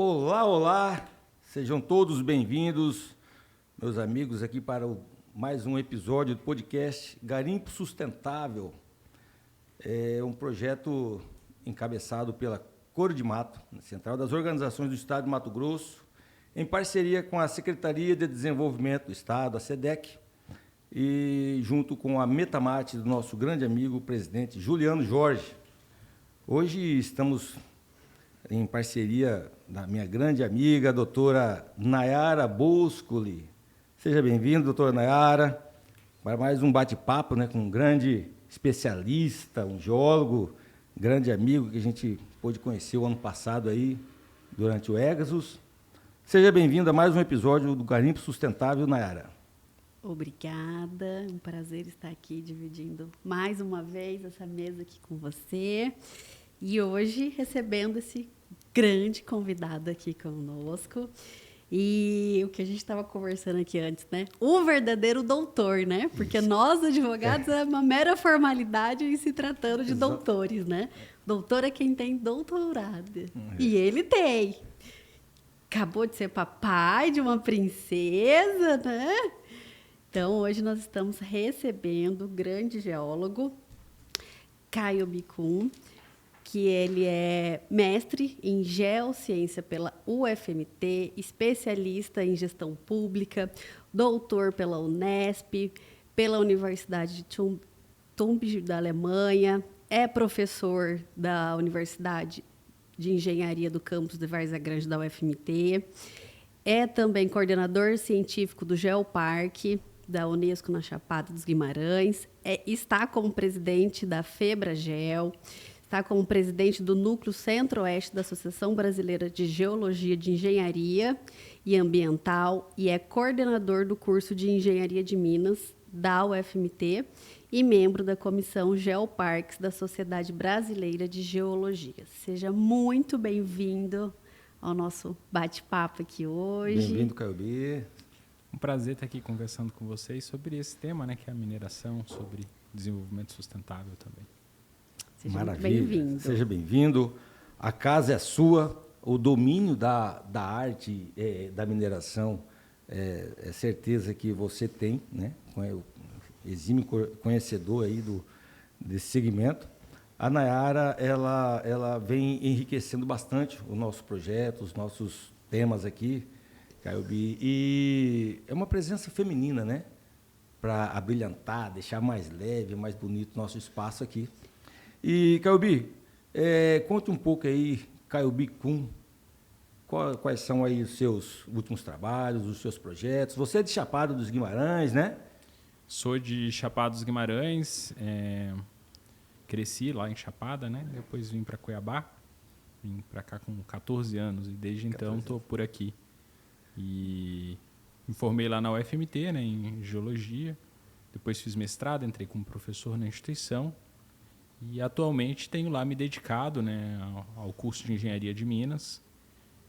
Olá, olá! Sejam todos bem-vindos, meus amigos, aqui para mais um episódio do podcast Garimpo Sustentável. É um projeto encabeçado pela Cor de Mato, Central das Organizações do Estado de Mato Grosso, em parceria com a Secretaria de Desenvolvimento do Estado, a SEDEC, e junto com a Metamate do nosso grande amigo, o presidente Juliano Jorge. Hoje estamos em parceria da minha grande amiga, a doutora Nayara Boscoli. Seja bem-vindo, doutora Nayara, para mais um bate-papo, né, com um grande especialista, um geólogo, grande amigo que a gente pôde conhecer o ano passado aí, durante o Exus. Seja bem-vindo a mais um episódio do Garimpo Sustentável, Nayara. Obrigada, é um prazer estar aqui dividindo mais uma vez essa mesa aqui com você. E hoje recebendo esse grande convidado aqui conosco. E o que a gente estava conversando aqui antes, né? O verdadeiro doutor, né? Porque nós, advogados, é uma mera formalidade em se tratando de doutores, né? Doutor é quem tem doutorado. E ele tem. Acabou de ser papai de uma princesa, né? Então, hoje nós estamos recebendo o grande geólogo Caio Bicum, que ele é mestre em geociência pela UFMT, especialista em gestão pública, doutor pela Unesp, pela Universidade de Tübingen da Alemanha, é professor da Universidade de Engenharia do campus de Várzea Grande da UFMT, é também coordenador científico do Geoparque da Unesco na Chapada dos Guimarães, está como presidente da FEBRAGEL, está como presidente do Núcleo Centro-Oeste da Associação Brasileira de Geologia de Engenharia e Ambiental e é coordenador do curso de Engenharia de Minas da UFMT e membro da Comissão Geoparques da Sociedade Brasileira de Geologia. Seja muito bem-vindo ao nosso bate-papo aqui hoje. Bem-vindo, Caio B. Um prazer estar aqui conversando com vocês sobre esse tema, né, que é a mineração, sobre desenvolvimento sustentável também. Seja Maravilha. bem-vindo. Seja bem-vindo. A casa é sua, o domínio da arte da mineração é certeza que você tem, né? O exímio conhecedor aí desse segmento. A Nayara, ela vem enriquecendo bastante o nosso projeto, os nossos temas aqui, Caio B. E é uma presença feminina, né? Para abrilhantar, deixar mais leve, mais bonito o nosso espaço aqui. E, Caio B, conte um pouco aí, Caio Bicum, quais são aí os seus últimos trabalhos, os seus projetos. Você é de Chapada dos Guimarães, né? Sou de Chapada dos Guimarães, cresci lá em Chapada, né? Depois vim para Cuiabá, vim para cá com 14 anos e desde então estou por aqui. E me formei lá na UFMT, né, em Geologia, depois fiz mestrado, entrei como professor na instituição. E atualmente tenho lá me dedicado, né, ao curso de Engenharia de Minas,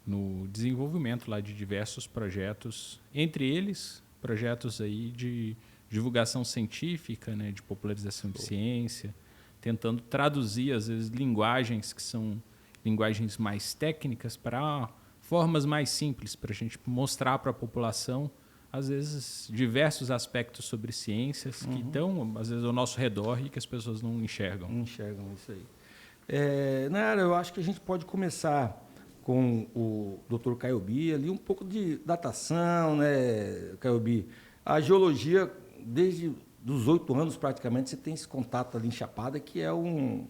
no desenvolvimento lá de diversos projetos, entre eles projetos aí de divulgação científica, né, de popularização de ciência, tentando traduzir às vezes linguagens que são linguagens mais técnicas para formas mais simples, para a gente mostrar para a população às vezes, diversos aspectos sobre ciências que estão, às vezes, ao nosso redor e que as pessoas não enxergam. Não enxergam isso aí. Nayara, eu acho que a gente pode começar com o Dr. Caio B, ali um pouco de datação, né, Caio B? A geologia, desde os 8 anos, praticamente, você tem esse contato ali em Chapada, que é um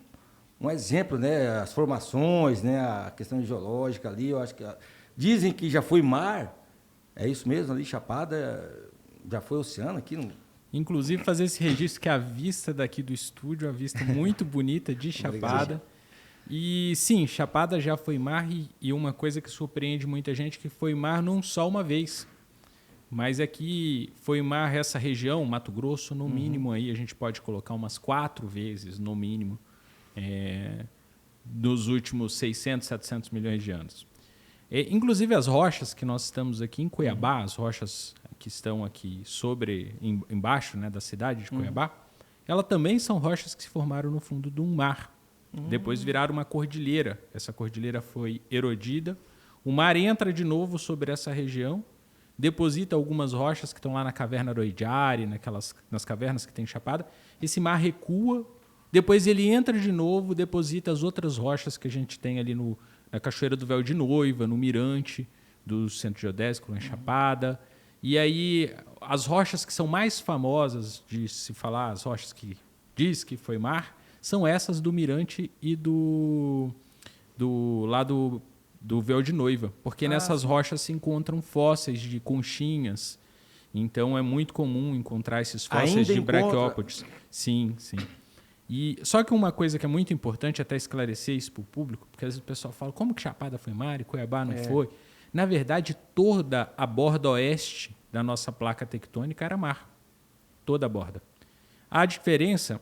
exemplo, né? As formações, né? A questão geológica ali, eu acho que... Dizem que já foi mar... É isso mesmo, ali Chapada já foi oceano aqui? Inclusive fazer esse registro que a vista daqui do estúdio, a vista muito bonita de Chapada. E sim, Chapada já foi mar e uma coisa que surpreende muita gente que foi mar não só uma vez. Mas aqui foi mar essa região, Mato Grosso, no mínimo aí a gente pode colocar umas 4 vezes, no mínimo, nos últimos 600, 700 milhões de anos. Inclusive as rochas que nós estamos aqui em Cuiabá, as rochas que estão aqui embaixo, né, da cidade de Cuiabá, elas também são rochas que se formaram no fundo de um mar. Depois viraram uma cordilheira. Essa cordilheira foi erodida, O mar entra de novo sobre essa região, deposita algumas rochas que estão lá na caverna Aroidiare, nas cavernas que tem Chapada. Esse mar recua, depois ele entra de novo, deposita as outras rochas que a gente tem ali na Cachoeira do Véu de Noiva, no Mirante do Centro Geodésico, lá em Chapada. E aí, as rochas que são mais famosas de se falar, as rochas que diz que foi mar, são essas do Mirante e do Véu de Noiva, porque nessas rochas se encontram fósseis de conchinhas. Então é muito comum encontrar esses fósseis de braquiópodes. Sim, sim. Só que uma coisa que é muito importante até esclarecer isso para o público, porque às vezes o pessoal fala, como que Chapada foi mar e Cuiabá não foi? Na verdade, toda a borda oeste da nossa placa tectônica era mar. Toda a borda. A diferença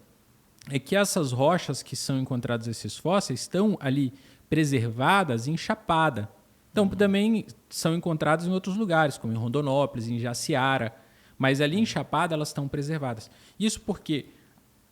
é que essas rochas que são encontradas esses fósseis estão ali preservadas em Chapada. Então, também são encontradas em outros lugares, como em Rondonópolis, em Jaciara, mas ali em Chapada elas estão preservadas. Isso porque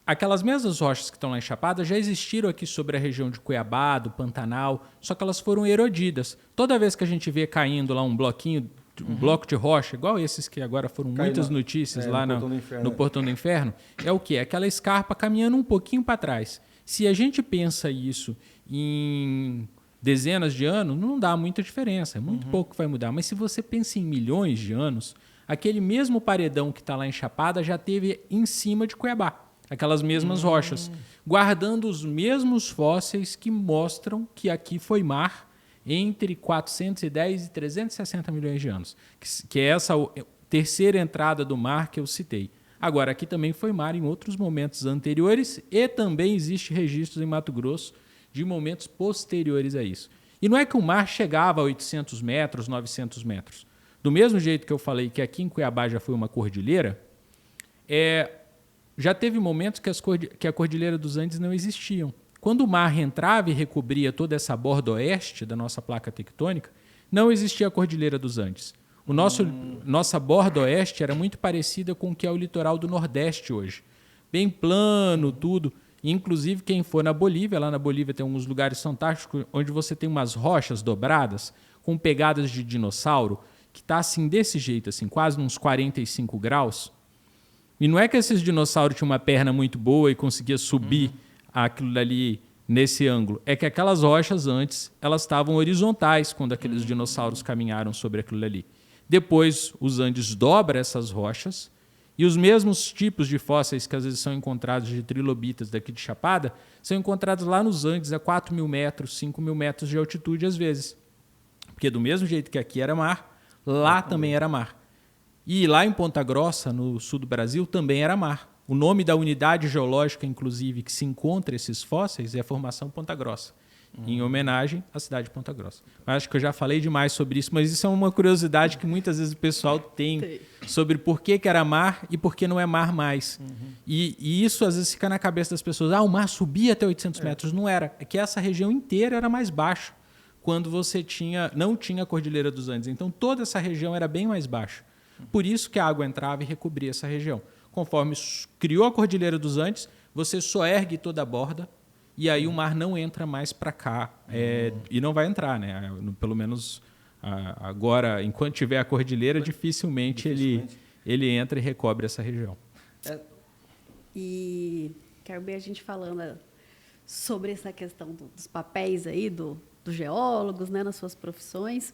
aquelas mesmas rochas que estão lá em Chapada já existiram aqui sobre a região de Cuiabá, do Pantanal, só que elas foram erodidas. Toda vez que a gente vê caindo lá um bloco de rocha, igual esses que agora foram muitas notícias lá no Portão do Inferno, é o quê? É aquela escarpa caminhando um pouquinho para trás. Se a gente pensa isso em dezenas de anos, não dá muita diferença, é muito pouco que vai mudar. Mas se você pensa em milhões de anos, aquele mesmo paredão que está lá em Chapada já teve em cima de Cuiabá, aquelas mesmas rochas, guardando os mesmos fósseis que mostram que aqui foi mar entre 410 e 360 milhões de anos, que é essa terceira entrada do mar que eu citei. Agora, aqui também foi mar em outros momentos anteriores e também existe registros em Mato Grosso de momentos posteriores a isso. E não é que o mar chegava a 800 metros, 900 metros. Do mesmo jeito que eu falei que aqui em Cuiabá já foi uma cordilheira, já teve momentos que a Cordilheira dos Andes não existiam. Quando o mar entrava e recobria toda essa borda oeste da nossa placa tectônica, não existia a Cordilheira dos Andes. Nossa borda oeste era muito parecida com o que é o litoral do Nordeste hoje. Bem plano, tudo. Inclusive, quem for na Bolívia, lá na Bolívia tem alguns lugares fantásticos onde você tem umas rochas dobradas com pegadas de dinossauro, que está assim, desse jeito, assim, quase uns 45 graus. E não é que esses dinossauros tinham uma perna muito boa e conseguia subir aquilo dali nesse ângulo. É que aquelas rochas antes, elas estavam horizontais quando aqueles dinossauros caminharam sobre aquilo ali. Depois, os Andes dobram essas rochas e os mesmos tipos de fósseis que às vezes são encontrados de trilobitas daqui de Chapada são encontrados lá nos Andes a 4.000 metros, 5.000 metros de altitude às vezes. Porque do mesmo jeito que aqui era mar, lá também era mar. E lá em Ponta Grossa, no sul do Brasil, também era mar. O nome da unidade geológica, inclusive, que se encontra esses fósseis é a Formação Ponta Grossa, em homenagem à cidade de Ponta Grossa. Acho que eu já falei demais sobre isso, mas isso é uma curiosidade que muitas vezes o pessoal tem sobre por que era mar e por que não é mar mais. E isso às vezes fica na cabeça das pessoas. O mar subia até 800 metros. Não era. É que essa região inteira era mais baixa quando você não tinha a Cordilheira dos Andes. Então toda essa região era bem mais baixa. Por isso que a água entrava e recobria essa região. Conforme criou a Cordilheira dos Andes, você só ergue toda a borda e aí o mar não entra mais para cá. E não vai entrar, né? Pelo menos agora, enquanto tiver a cordilheira, dificilmente ele entra e recobre essa região. E quero ver a gente falando sobre essa questão dos papéis aí dos geólogos, né, nas suas profissões.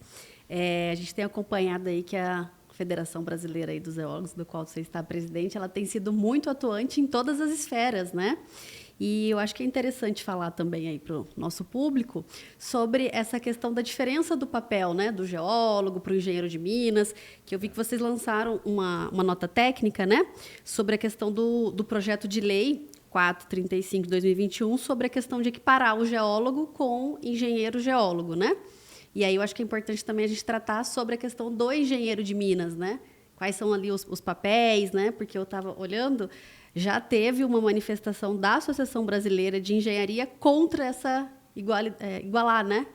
A gente tem acompanhado aí que a Federação Brasileira aí dos Geólogos, do qual você está presidente, ela tem sido muito atuante em todas as esferas, né? E eu acho que é interessante falar também aí para o nosso público sobre essa questão da diferença do papel, né, do geólogo para o engenheiro de minas, que eu vi que vocês lançaram uma nota técnica, né, sobre a questão do projeto de lei 435 de 2021, sobre a questão de equiparar o geólogo com engenheiro geólogo, né? E aí eu acho que é importante também a gente tratar sobre a questão do engenheiro de minas, né? Quais são ali os papéis, né? Porque eu estava olhando, já teve uma manifestação da Associação Brasileira de Engenharia contra essa igualar, né?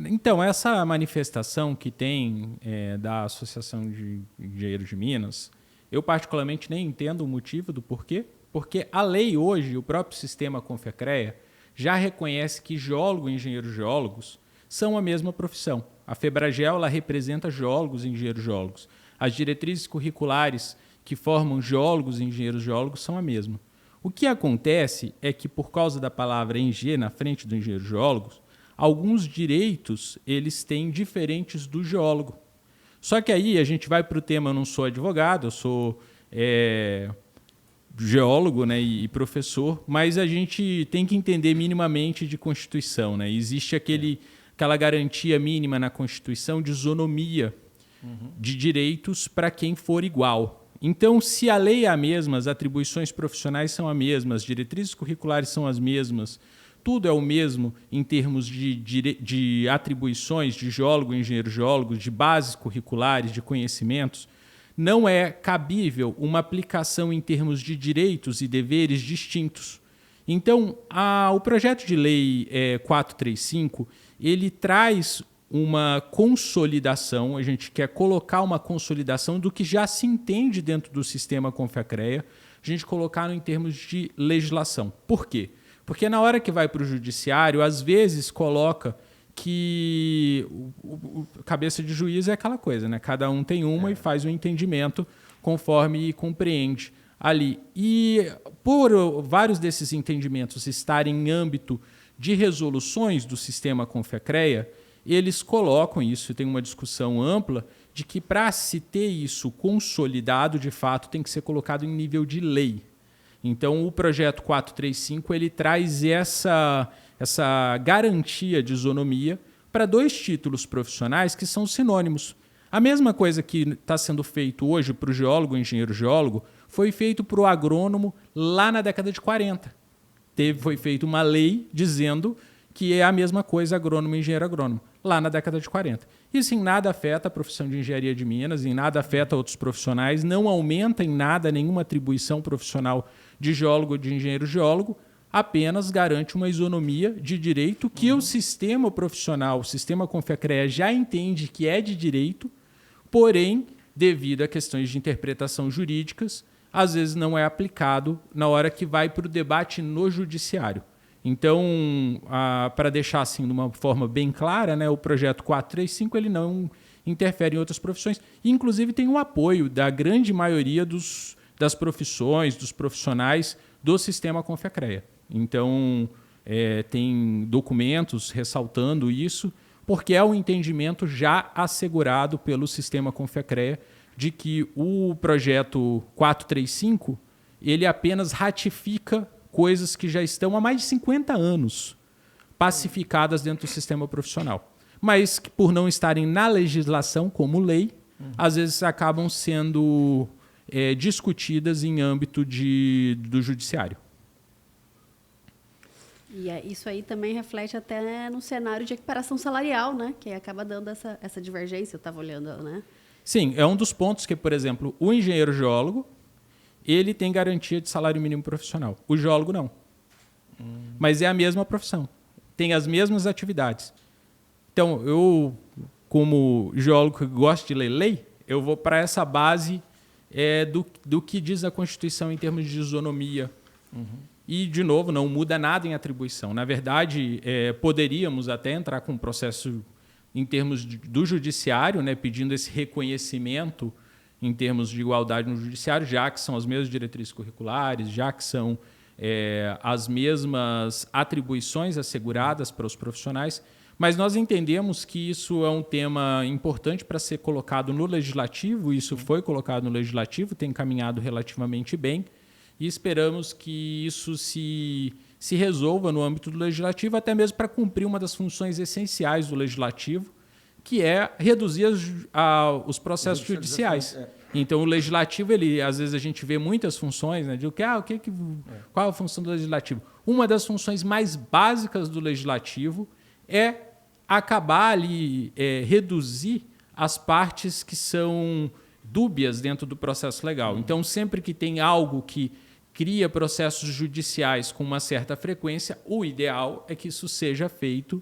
Então, essa manifestação que tem da Associação de Engenheiros de Minas, eu particularmente nem entendo o motivo do porquê, porque a lei hoje, o próprio sistema Confecrea, já reconhece que geólogo e engenheiros geólogos são a mesma profissão. A Febragel ela representa geólogos e engenheiros geólogos. As diretrizes curriculares que formam geólogos e engenheiros geólogos são a mesma. O que acontece é que, por causa da palavra engenheiro na frente do engenheiro geólogo, alguns direitos eles têm diferentes do geólogo. Só que aí a gente vai para o tema, eu não sou advogado, eu sou geólogo, né, e professor, mas a gente tem que entender minimamente de Constituição, né? Existe aquela garantia mínima na Constituição de isonomia de direitos para quem for igual. Então, se a lei é a mesma, as atribuições profissionais são as mesmas, as diretrizes curriculares são as mesmas, tudo é o mesmo em termos de atribuições de geólogo, engenheiro geólogo, de bases curriculares, de conhecimentos, não é cabível uma aplicação em termos de direitos e deveres distintos. Então, o projeto de lei 435, ele traz uma consolidação, a gente quer colocar uma consolidação do que já se entende dentro do sistema Confecrea, a gente colocar em termos de legislação. Por quê? Porque na hora que vai para o judiciário, às vezes coloca que cabeça de juiz é aquela coisa, né? Cada um tem uma e faz o entendimento conforme compreende ali. E por vários desses entendimentos estarem em âmbito de resoluções do sistema Confecrea, eles colocam isso, tem uma discussão ampla, de que para se ter isso consolidado, de fato, tem que ser colocado em nível de lei. Então, o projeto 435 ele traz essa garantia de isonomia para 2 títulos profissionais que são sinônimos. A mesma coisa que está sendo feito hoje para o geólogo e engenheiro geólogo foi feito para o agrônomo lá na década de 40. Foi feita uma lei dizendo que é a mesma coisa agrônomo e engenheiro agrônomo, lá na década de 40. Isso em nada afeta a profissão de engenharia de Minas, em nada afeta outros profissionais, não aumenta em nada nenhuma atribuição profissional de geólogo ou de engenheiro geólogo, apenas garante uma isonomia de direito que o sistema profissional, o sistema Confecrea já entende que é de direito, porém, devido a questões de interpretação jurídicas, às vezes não é aplicado na hora que vai para o debate no judiciário. Então, para deixar assim de uma forma bem clara, né, o projeto 435 ele não interfere em outras profissões. Inclusive, tem o apoio da grande maioria das profissões, dos profissionais do sistema Confecrea. Então, tem documentos ressaltando isso, porque é um entendimento já assegurado pelo sistema Confecrea de que o projeto 435 ele apenas ratifica coisas que já estão há mais de 50 anos pacificadas dentro do sistema profissional. Mas que, por não estarem na legislação como lei, às vezes acabam sendo discutidas em âmbito do judiciário. E isso aí também reflete até no cenário de equiparação salarial, né? Que acaba dando essa divergência, eu estava olhando, né? Sim, é um dos pontos que, por exemplo, o engenheiro geólogo ele tem garantia de salário mínimo profissional. O geólogo não. Mas é a mesma profissão. Tem as mesmas atividades. Então, eu, como geólogo que gosto de ler lei, eu vou para essa base do que diz a Constituição em termos de isonomia. E, de novo, não muda nada em atribuição. Na verdade, poderíamos até entrar com um processo em termos do judiciário, né, pedindo esse reconhecimento em termos de igualdade no judiciário, já que são as mesmas diretrizes curriculares, já que são as mesmas atribuições asseguradas para os profissionais, mas nós entendemos que isso é um tema importante para ser colocado no legislativo, isso foi colocado no legislativo, tem caminhado relativamente bem, e esperamos que isso se resolva no âmbito do legislativo, até mesmo para cumprir uma das funções essenciais do legislativo, que é reduzir os processos judiciais. Então, o legislativo, às vezes a gente vê muitas funções, né, qual a função do legislativo? Uma das funções mais básicas do legislativo é acabar ali, reduzir as partes que são dúbias dentro do processo legal. Então, sempre que tem algo que cria processos judiciais com uma certa frequência, o ideal é que isso seja feito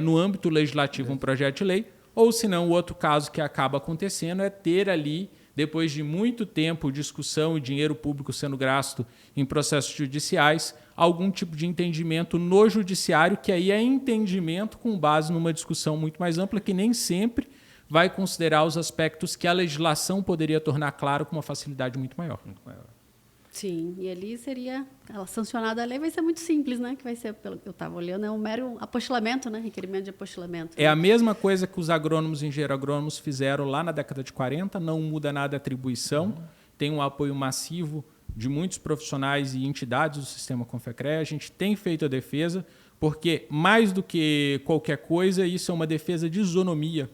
no âmbito legislativo, um projeto de lei, ou, se não, o outro caso que acaba acontecendo é ter ali depois de muito tempo, discussão e dinheiro público sendo gasto em processos judiciais, algum tipo de entendimento no judiciário, que aí é entendimento com base numa discussão muito mais ampla, que nem sempre vai considerar os aspectos que a legislação poderia tornar claro com uma facilidade muito maior. Muito maior. Sim, e ali seria, ela sancionada a lei vai ser muito simples, né? Que vai ser, pelo que eu estava olhando, é um mero apostilamento, né? Requerimento de apostilamento. É a mesma coisa que os agrônomos e engenheiros agrônomos fizeram lá na década de 40, não muda nada a atribuição, tem um apoio massivo de muitos profissionais e entidades do sistema Confecre. A gente tem feito a defesa, porque mais do que qualquer coisa, isso é uma defesa de isonomia.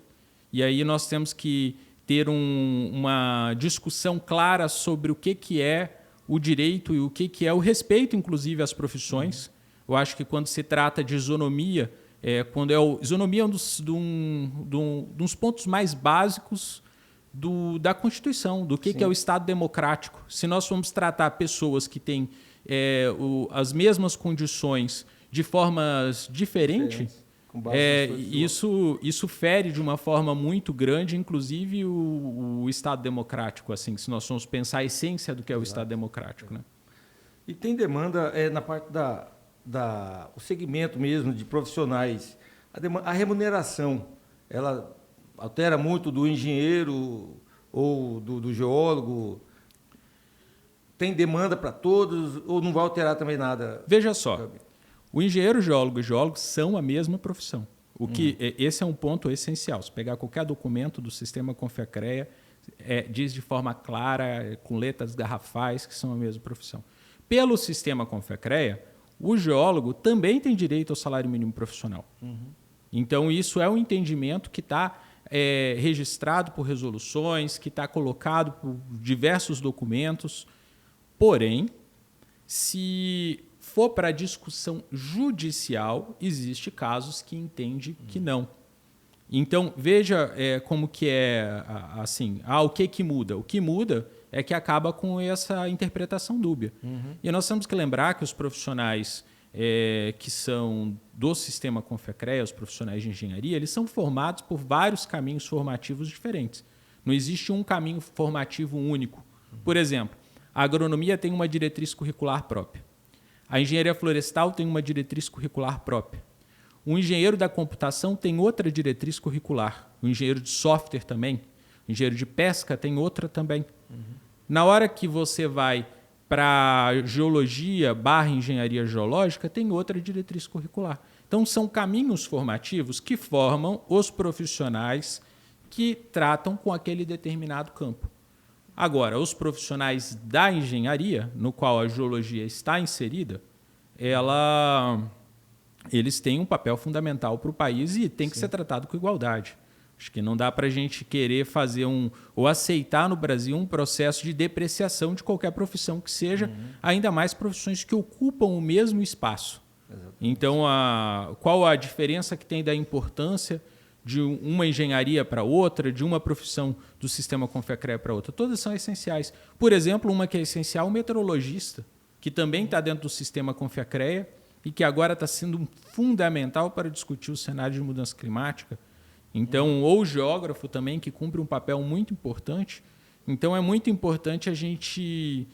E aí nós temos que ter uma discussão clara sobre o que é o direito e o que é o respeito, inclusive, às profissões. Eu acho que quando se trata de isonomia, isonomia é um dos pontos mais básicos da Constituição, do que é o Estado democrático. Se nós formos tratar pessoas que têm as mesmas condições de formas diferentes, isso fere de uma forma muito grande, inclusive o Estado democrático, assim, se nós formos pensar a essência do que é o Estado democrático. Né? E tem demanda na parte o segmento mesmo de profissionais. A remuneração, ela altera muito do engenheiro ou do geólogo? Tem demanda para todos ou não vai alterar também nada? Veja só. O engenheiro, geólogo e geólogo são a mesma profissão. Esse é um ponto essencial. Se pegar qualquer documento do sistema Confecre, diz de forma clara, com letras garrafais, que são a mesma profissão. Pelo sistema Confecre, o geólogo também tem direito ao salário mínimo profissional. Então, isso é um entendimento que está registrado por resoluções, que está colocado por diversos documentos. Porém, se for para discussão judicial, existe casos que entende que não. Então, veja como que é assim. O que muda? O que muda é que acaba com essa interpretação dúbia. E nós temos que lembrar que os profissionais que são do sistema Confecre, os profissionais de engenharia, eles são formados por vários caminhos formativos diferentes. Não existe um caminho formativo único. Por exemplo, a agronomia tem uma diretriz curricular própria. A engenharia florestal tem uma diretriz curricular própria. O engenheiro da computação tem outra diretriz curricular. O engenheiro de software também. O engenheiro de pesca tem outra também. Na hora que você vai para geologia / engenharia geológica, tem outra diretriz curricular. Então, são caminhos formativos que formam os profissionais que tratam com aquele determinado campo. Agora, os profissionais da engenharia, no qual a geologia está inserida, eles têm um papel fundamental para o país e tem que ser tratado com igualdade. Acho que não dá para a gente querer fazer ou aceitar no Brasil um processo de depreciação de qualquer profissão que seja, ainda mais profissões que ocupam o mesmo espaço. Exatamente. Então, qual a diferença que tem da importância de uma engenharia para outra, de uma profissão do sistema Confecre para outra? Todas são essenciais. Por exemplo, uma que é essencial, o meteorologista, que também está dentro do sistema Confecre e que agora está sendo fundamental para discutir o cenário de mudança climática. Então, ou o geógrafo também, que cumpre um papel muito importante. Então, é muito importante a gente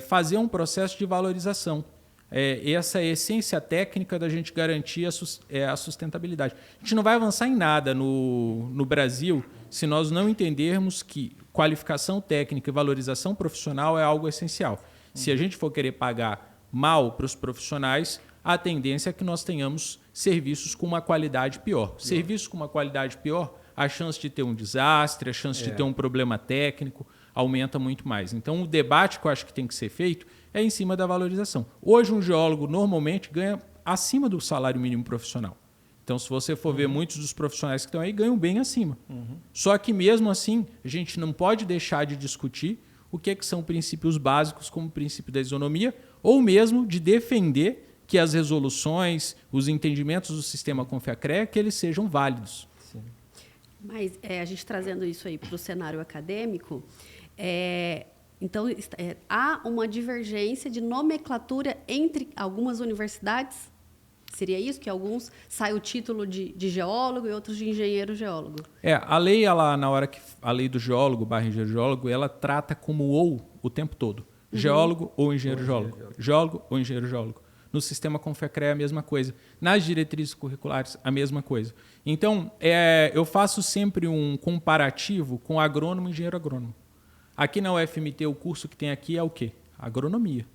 fazer um processo de valorização. Essa é a essência técnica da gente garantir a sustentabilidade. A gente não vai avançar em nada no Brasil se nós não entendermos que qualificação técnica e valorização profissional é algo essencial. Se a gente for querer pagar mal para os profissionais, a tendência é que nós tenhamos serviços com uma qualidade pior. Serviços com uma qualidade pior, a chance de ter um desastre, a chance de ter um problema técnico aumenta muito mais. Então, o debate que eu acho que tem que ser feito é em cima da valorização. Hoje, um geólogo normalmente ganha acima do salário mínimo profissional. Então, se você for ver, muitos dos profissionais que estão aí ganham bem acima. Só que, mesmo assim, a gente não pode deixar de discutir o que são princípios básicos, como o princípio da isonomia, ou mesmo de defender que as resoluções, os entendimentos do sistema Confecre, que eles sejam válidos. Sim. Mas a gente trazendo isso aí para o cenário acadêmico, então há uma divergência de nomenclatura entre algumas universidades? Seria isso? Que alguns sai o título de geólogo e outros de engenheiro geólogo. A lei, ela, na hora que a lei do geólogo, /engenheiro geólogo, ela trata como ou o tempo todo. Geólogo ou engenheiro geólogo. Geólogo ou engenheiro geólogo. No sistema Confecre é a mesma coisa. Nas diretrizes curriculares, a mesma coisa. Então, eu faço sempre um comparativo com agrônomo e engenheiro agrônomo. Aqui na UFMT, o curso que tem aqui é o quê? Agronomia.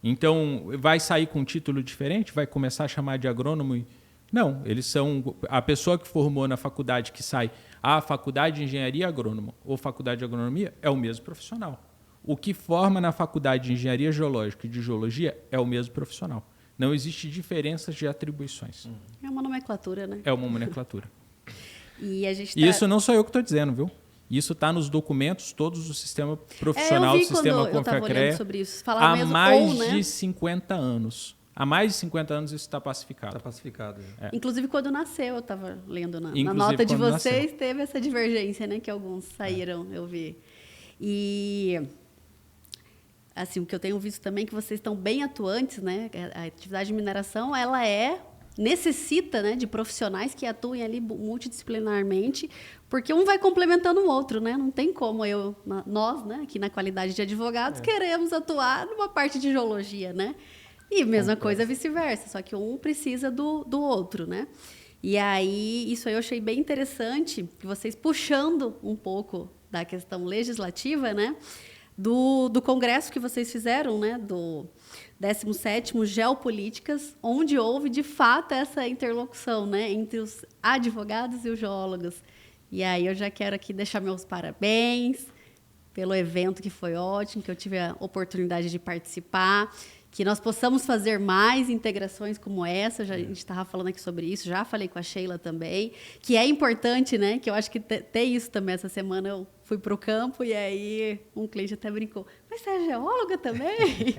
Então, vai sair com um título diferente? Vai começar a chamar de agrônomo? Não, eles são... A pessoa que formou na faculdade, que sai a faculdade de engenharia agrônoma ou faculdade de agronomia, é o mesmo profissional. O que forma na faculdade de engenharia geológica e de geologia é o mesmo profissional. Não existe diferenças de atribuições. É uma nomenclatura, né? É uma nomenclatura. E a gente Isso não sou eu que estou dizendo, viu? Isso está nos documentos todos do sistema profissional, do sistema Confecre, sobre isso. há mais de 50 anos. Há mais de 50 anos isso está pacificado. Está pacificado. Inclusive, quando nasceu, eu estava lendo na nota de vocês, teve essa divergência, né? Que alguns saíram, eu vi. E... assim, o que eu tenho visto também é que vocês estão bem atuantes, né? A atividade de mineração, ela necessita, né, de profissionais que atuem ali multidisciplinarmente, porque um vai complementando o outro, né? Não tem como nós, né, aqui na qualidade de advogados, queremos atuar numa parte de geologia, né? E mesma coisa vice-versa, só que um precisa do outro, né? E aí, isso aí eu achei bem interessante, que vocês puxando um pouco da questão legislativa, né? Do congresso que vocês fizeram, né, do 17º Geopolíticas, onde houve, de fato, essa interlocução, né, entre os advogados e os geólogos. E aí eu já quero aqui deixar meus parabéns pelo evento, que foi ótimo, que eu tive a oportunidade de participar, que nós possamos fazer mais integrações como essa. A gente estava falando aqui sobre isso, já falei com a Sheila também, que é importante, né, que eu acho que tem isso também. Essa semana eu fui para o campo e aí um cliente até brincou, mas você é geóloga também?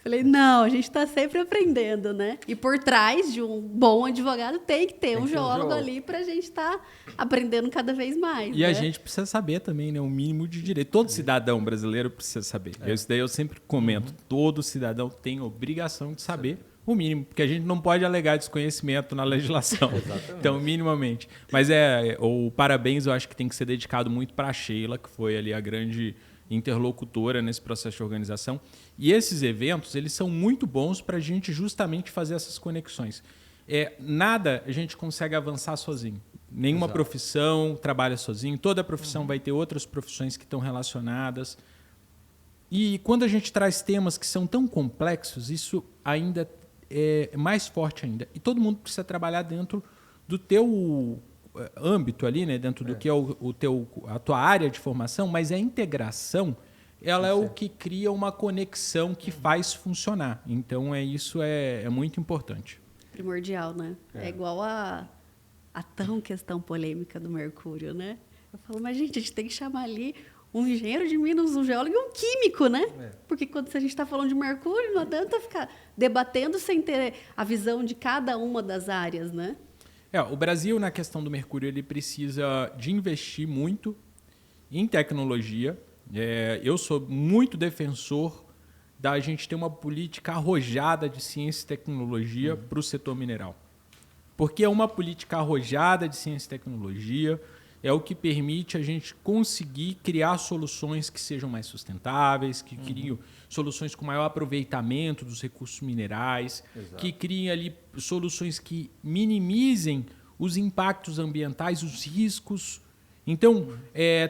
Falei, não, a gente está sempre aprendendo, né? E por trás de um bom advogado tem que ter um geólogo ali para a gente estar aprendendo cada vez mais. E né? A gente precisa saber também, né? O mínimo de direito. Todo cidadão brasileiro precisa saber. Isso daí eu sempre comento. Todo cidadão tem obrigação de saber o mínimo, porque a gente não pode alegar desconhecimento na legislação. Então, minimamente. Mas o parabéns, eu acho que tem que ser dedicado muito para a Sheila, que foi ali a grande interlocutora nesse processo de organização. E esses eventos, eles são muito bons para a gente justamente fazer essas conexões. Nada a gente consegue avançar sozinho. Nenhuma profissão trabalha sozinho. Toda profissão vai ter outras profissões que estão relacionadas. E quando a gente traz temas que são tão complexos, isso ainda é mais forte ainda. E todo mundo precisa trabalhar dentro do teu âmbito ali, né? Dentro do que é a tua área de formação, mas a integração, ela é o que cria uma conexão que faz funcionar. Então, isso é muito importante. Primordial, né? É igual a tão questão polêmica do mercúrio, né? Eu falo, mas gente, a gente tem que chamar ali um engenheiro de Minas, um geólogo e um químico, né? Porque quando a gente está falando de mercúrio, não adianta ficar debatendo sem ter a visão de cada uma das áreas, né? O Brasil, na questão do mercúrio, ele precisa de investir muito em tecnologia. Eu sou muito defensor da gente ter uma política arrojada de ciência e tecnologia para o setor mineral. Porque é uma política arrojada de ciência e tecnologia, é o que permite a gente conseguir criar soluções que sejam mais sustentáveis, que criem soluções com maior aproveitamento dos recursos minerais, que criem ali soluções que minimizem os impactos ambientais, os riscos. Então,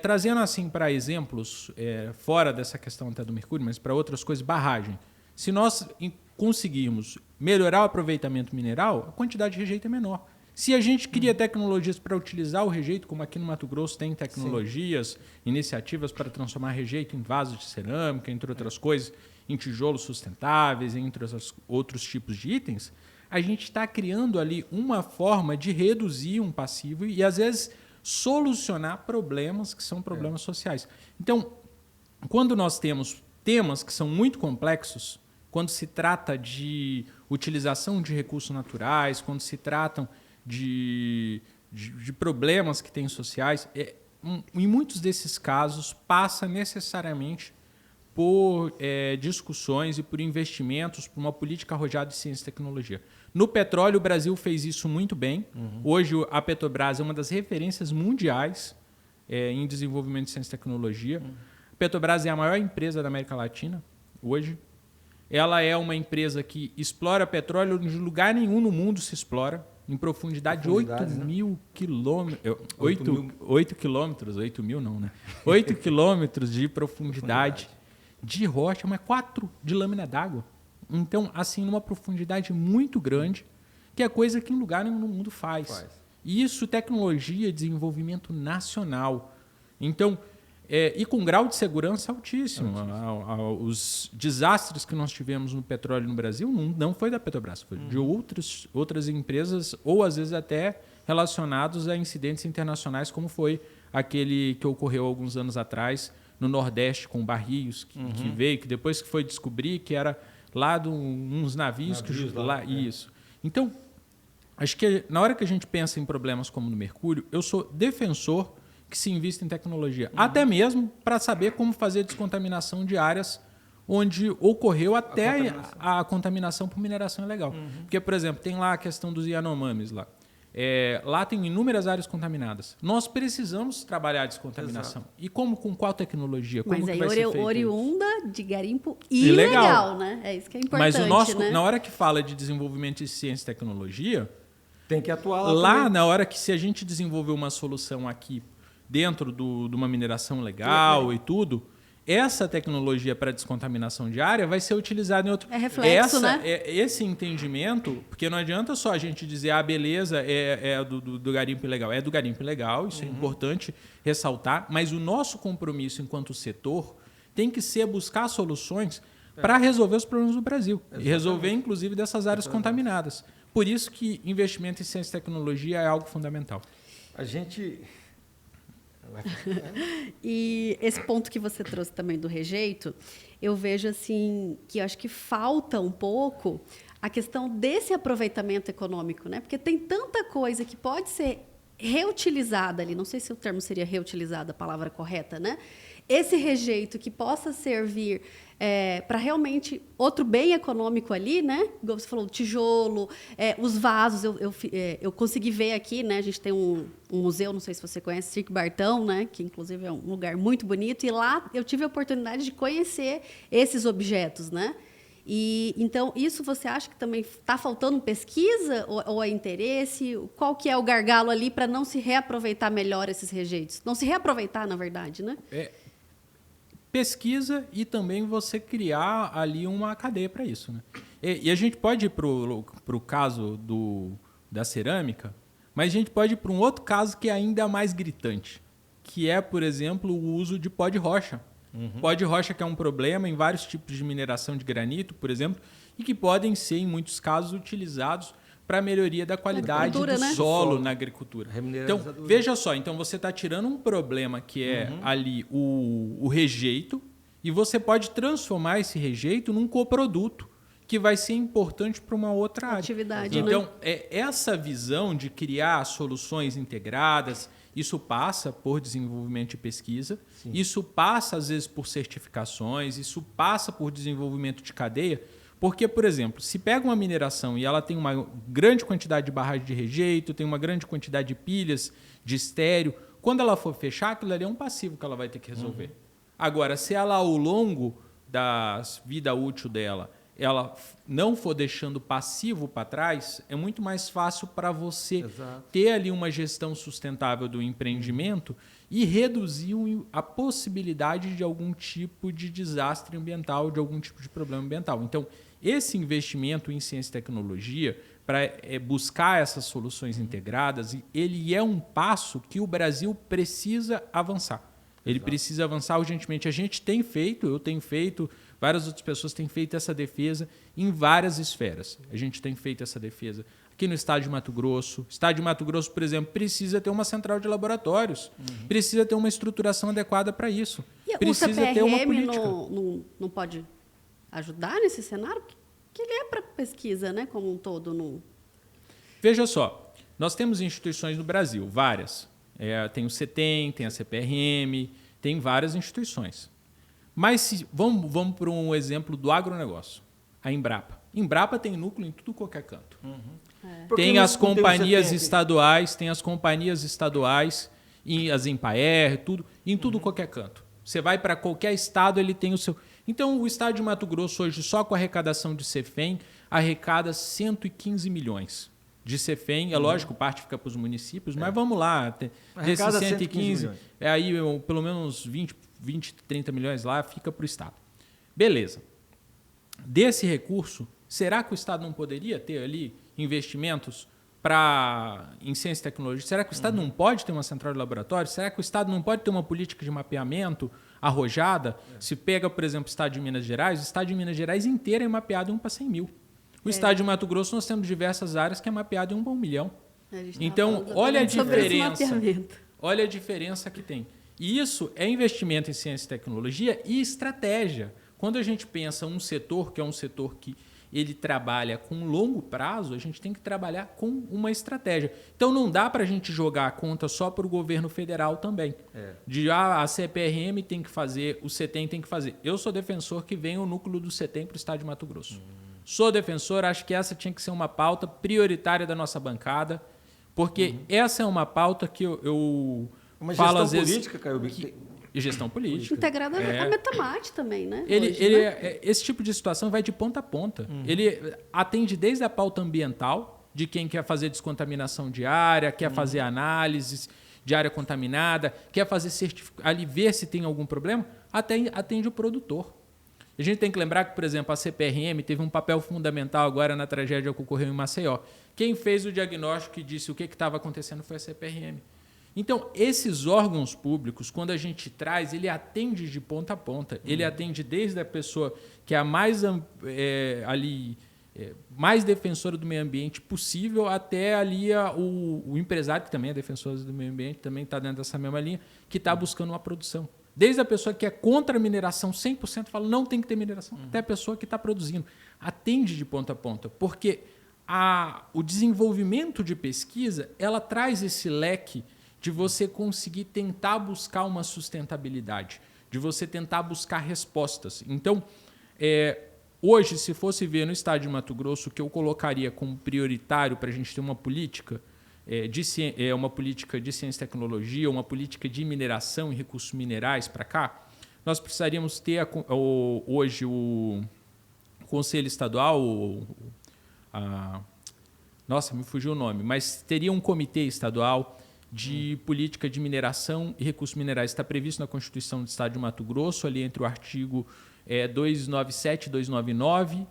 trazendo assim para exemplos, fora dessa questão até do mercúrio, mas para outras coisas, barragem. Se nós conseguirmos melhorar o aproveitamento mineral, a quantidade de rejeito é menor. Se a gente cria tecnologias para utilizar o rejeito, como aqui no Mato Grosso tem tecnologias, iniciativas para transformar rejeito em vasos de cerâmica, entre outras coisas, em tijolos sustentáveis, entre outros tipos de itens, a gente está criando ali uma forma de reduzir um passivo e, às vezes, solucionar problemas que são problemas sociais. Então, quando nós temos temas que são muito complexos, quando se trata de utilização de recursos naturais, quando se tratam de problemas que tem sociais, em muitos desses casos passa necessariamente por discussões e por investimentos por uma política arrojada de ciência e tecnologia. No petróleo, o Brasil fez isso muito bem. Hoje, a Petrobras é uma das referências mundiais em desenvolvimento de ciência e tecnologia. A Petrobras é a maior empresa da América Latina hoje. Ela é uma empresa que explora petróleo onde lugar nenhum no mundo se explora, em profundidade de 8.000 quilômetros. 8 quilômetros, 8.000 não, né? 8 quilômetros de profundidade de rocha, mas 4 de lâmina d'água. Então, assim, numa profundidade muito grande, que é coisa que em lugar nenhum no mundo faz. Isso, tecnologia, desenvolvimento nacional. Então, e com grau de segurança altíssimo. Os desastres que nós tivemos no petróleo no Brasil não foi da Petrobras, foi de outras empresas, ou às vezes até relacionados a incidentes internacionais, como foi aquele que ocorreu alguns anos atrás no Nordeste com Barrios, que veio, que depois que foi descobrir que era lá de uns navios que lá, isso. Então, acho que na hora que a gente pensa em problemas como no Mercúrio, eu sou defensor que se invista em tecnologia, até mesmo para saber como fazer descontaminação de áreas onde ocorreu até a contaminação por mineração ilegal. Porque, por exemplo, tem lá a questão dos Yanomamis lá. Lá tem inúmeras áreas contaminadas. Nós precisamos trabalhar a descontaminação. Exato. E com qual tecnologia? Como mas aí vai ser feito oriunda isso? De garimpo ilegal, né? É isso que é importante. Mas né? Na hora que fala de desenvolvimento de ciência e tecnologia, tem que atuar lá também. Na hora que se a gente desenvolver uma solução aqui dentro de uma mineração legal e tudo, essa tecnologia para descontaminação de área vai ser utilizada em outro... É reflexo, né? Esse entendimento, porque não adianta só a gente dizer, beleza, do garimpo ilegal. É do garimpo ilegal, isso é importante ressaltar, mas o nosso compromisso enquanto setor tem que ser buscar soluções para resolver os problemas do Brasil. Exatamente. E resolver, inclusive, dessas áreas contaminadas. Por isso que investimento em ciência e tecnologia é algo fundamental. A gente... E esse ponto que você trouxe também do rejeito, eu vejo assim que eu acho que falta um pouco a questão desse aproveitamento econômico, né? Porque tem tanta coisa que pode ser reutilizada ali, não sei se o termo seria reutilizada, a palavra correta, né? Esse rejeito que possa servir para realmente outro bem econômico ali, né? Como você falou, o tijolo, os vasos. Eu consegui ver aqui, né? A gente tem um museu, não sei se você conhece, Cirque Bartão, né? Que inclusive é um lugar muito bonito. E lá eu tive a oportunidade de conhecer esses objetos, né? E então isso você acha que também está faltando pesquisa ou é interesse? Qual que é o gargalo ali para não se reaproveitar melhor esses rejeitos? Não se reaproveitar, na verdade, né? Pesquisa e também você criar ali uma cadeia para isso. Né? E a gente pode ir para o caso da cerâmica, mas a gente pode ir para um outro caso que é ainda mais gritante, que é, por exemplo, o uso de pó de rocha. Pó de rocha que é um problema em vários tipos de mineração de granito, por exemplo, e que podem ser, em muitos casos, utilizados para a melhoria da qualidade do solo na agricultura. Então, veja só, então você está tirando um problema que é ali o rejeito e você pode transformar esse rejeito num coproduto que vai ser importante para uma outra área. Atividade, então, essa visão de criar soluções integradas, isso passa por desenvolvimento e pesquisa, isso passa, às vezes, por certificações, isso passa por desenvolvimento de cadeia. Porque, por exemplo, se pega uma mineração e ela tem uma grande quantidade de barragem de rejeito, tem uma grande quantidade de pilhas, de estéreo, quando ela for fechar, aquilo ali é um passivo que ela vai ter que resolver. Agora, se ela, ao longo da vida útil dela, ela não for deixando passivo para trás, é muito mais fácil para você ter ali uma gestão sustentável do empreendimento e reduzir a possibilidade de algum tipo de desastre ambiental, de algum tipo de problema ambiental. Então, esse investimento em ciência e tecnologia para buscar essas soluções integradas, ele é um passo que o Brasil precisa avançar. Ele precisa avançar urgentemente. A gente tem feito, eu tenho feito, várias outras pessoas têm feito essa defesa em várias esferas. A gente tem feito essa defesa aqui no estado de Mato Grosso. O estado de Mato Grosso, por exemplo, precisa ter uma central de laboratórios, precisa ter uma estruturação adequada para isso. E precisa ter uma política. Não pode ajudar nesse cenário? Que ele é para pesquisa, né, como um todo. Veja só, nós temos instituições no Brasil, várias. Tem o CETEM, tem a CPRM, tem várias instituições. Mas vamos para um exemplo do agronegócio. A Embrapa. Embrapa tem núcleo em tudo qualquer canto. Tem as companhias estaduais, e as Empaer, tudo, em tudo qualquer canto. Você vai para qualquer estado, ele tem o seu. Então, o estado de Mato Grosso hoje, só com a arrecadação de CEFEM, arrecada 115 milhões de CEFEM. É lógico, parte fica para os municípios, mas vamos lá. Desses 115, aí pelo menos 20, 30 milhões lá fica para o estado. Beleza. Desse recurso, será que o estado não poderia ter ali investimentos em ciência e tecnologia? Será que o estado não pode ter uma central de laboratório? Será que o estado não pode ter uma política de mapeamento arrojada? Se pega, por exemplo, o estado de Minas Gerais, o estado de Minas Gerais inteiro é mapeado em 1 para 100 mil. O estado de Mato Grosso, nós temos diversas áreas que é mapeado em 1 para 1 milhão. Então, olha a diferença. Olha a diferença que tem. E isso é investimento em ciência e tecnologia e estratégia. Quando a gente pensa um setor que é um setor que ele trabalha com longo prazo, a gente tem que trabalhar com uma estratégia. Então, não dá para a gente jogar a conta só para o governo federal também. A CPRM tem que fazer, o CETEM tem que fazer. Eu sou defensor que venha o núcleo do CETEM para o estado de Mato Grosso. Sou defensor, acho que essa tinha que ser uma pauta prioritária da nossa bancada, porque essa é uma pauta que eu falo às vezes... Política, Caio. Gestão política. Integrada com a Metamate também, né? Esse tipo de situação vai de ponta a ponta. Ele atende desde a pauta ambiental, de quem quer fazer descontaminação de área, quer fazer análises de área contaminada, quer fazer ali ver se tem algum problema, até atende o produtor. A gente tem que lembrar que, por exemplo, a CPRM teve um papel fundamental agora na tragédia que ocorreu em Maceió. Quem fez o diagnóstico e disse o que estava acontecendo foi a CPRM. Então, esses órgãos públicos, quando a gente traz, ele atende de ponta a ponta. Ele atende desde a pessoa que é a mais mais defensora do meio ambiente possível, até ali o empresário, que também é defensor do meio ambiente, também está dentro dessa mesma linha, que está buscando uma produção. Desde a pessoa que é contra a mineração 100%, fala não tem que ter mineração, até a pessoa que está produzindo. Atende de ponta a ponta, porque o desenvolvimento de pesquisa, ela traz esse leque de você conseguir tentar buscar uma sustentabilidade, de você tentar buscar respostas. Então, hoje, se fosse ver no estado de Mato Grosso, o que eu colocaria como prioritário para a gente ter uma política uma política de ciência e tecnologia, uma política de mineração e recursos minerais para cá, nós precisaríamos ter hoje o Conselho Estadual, nossa, me fugiu o nome, mas teria um comitê estadual de política de mineração e recursos minerais. Está previsto na Constituição do Estado de Mato Grosso, ali entre o artigo 297 e 299,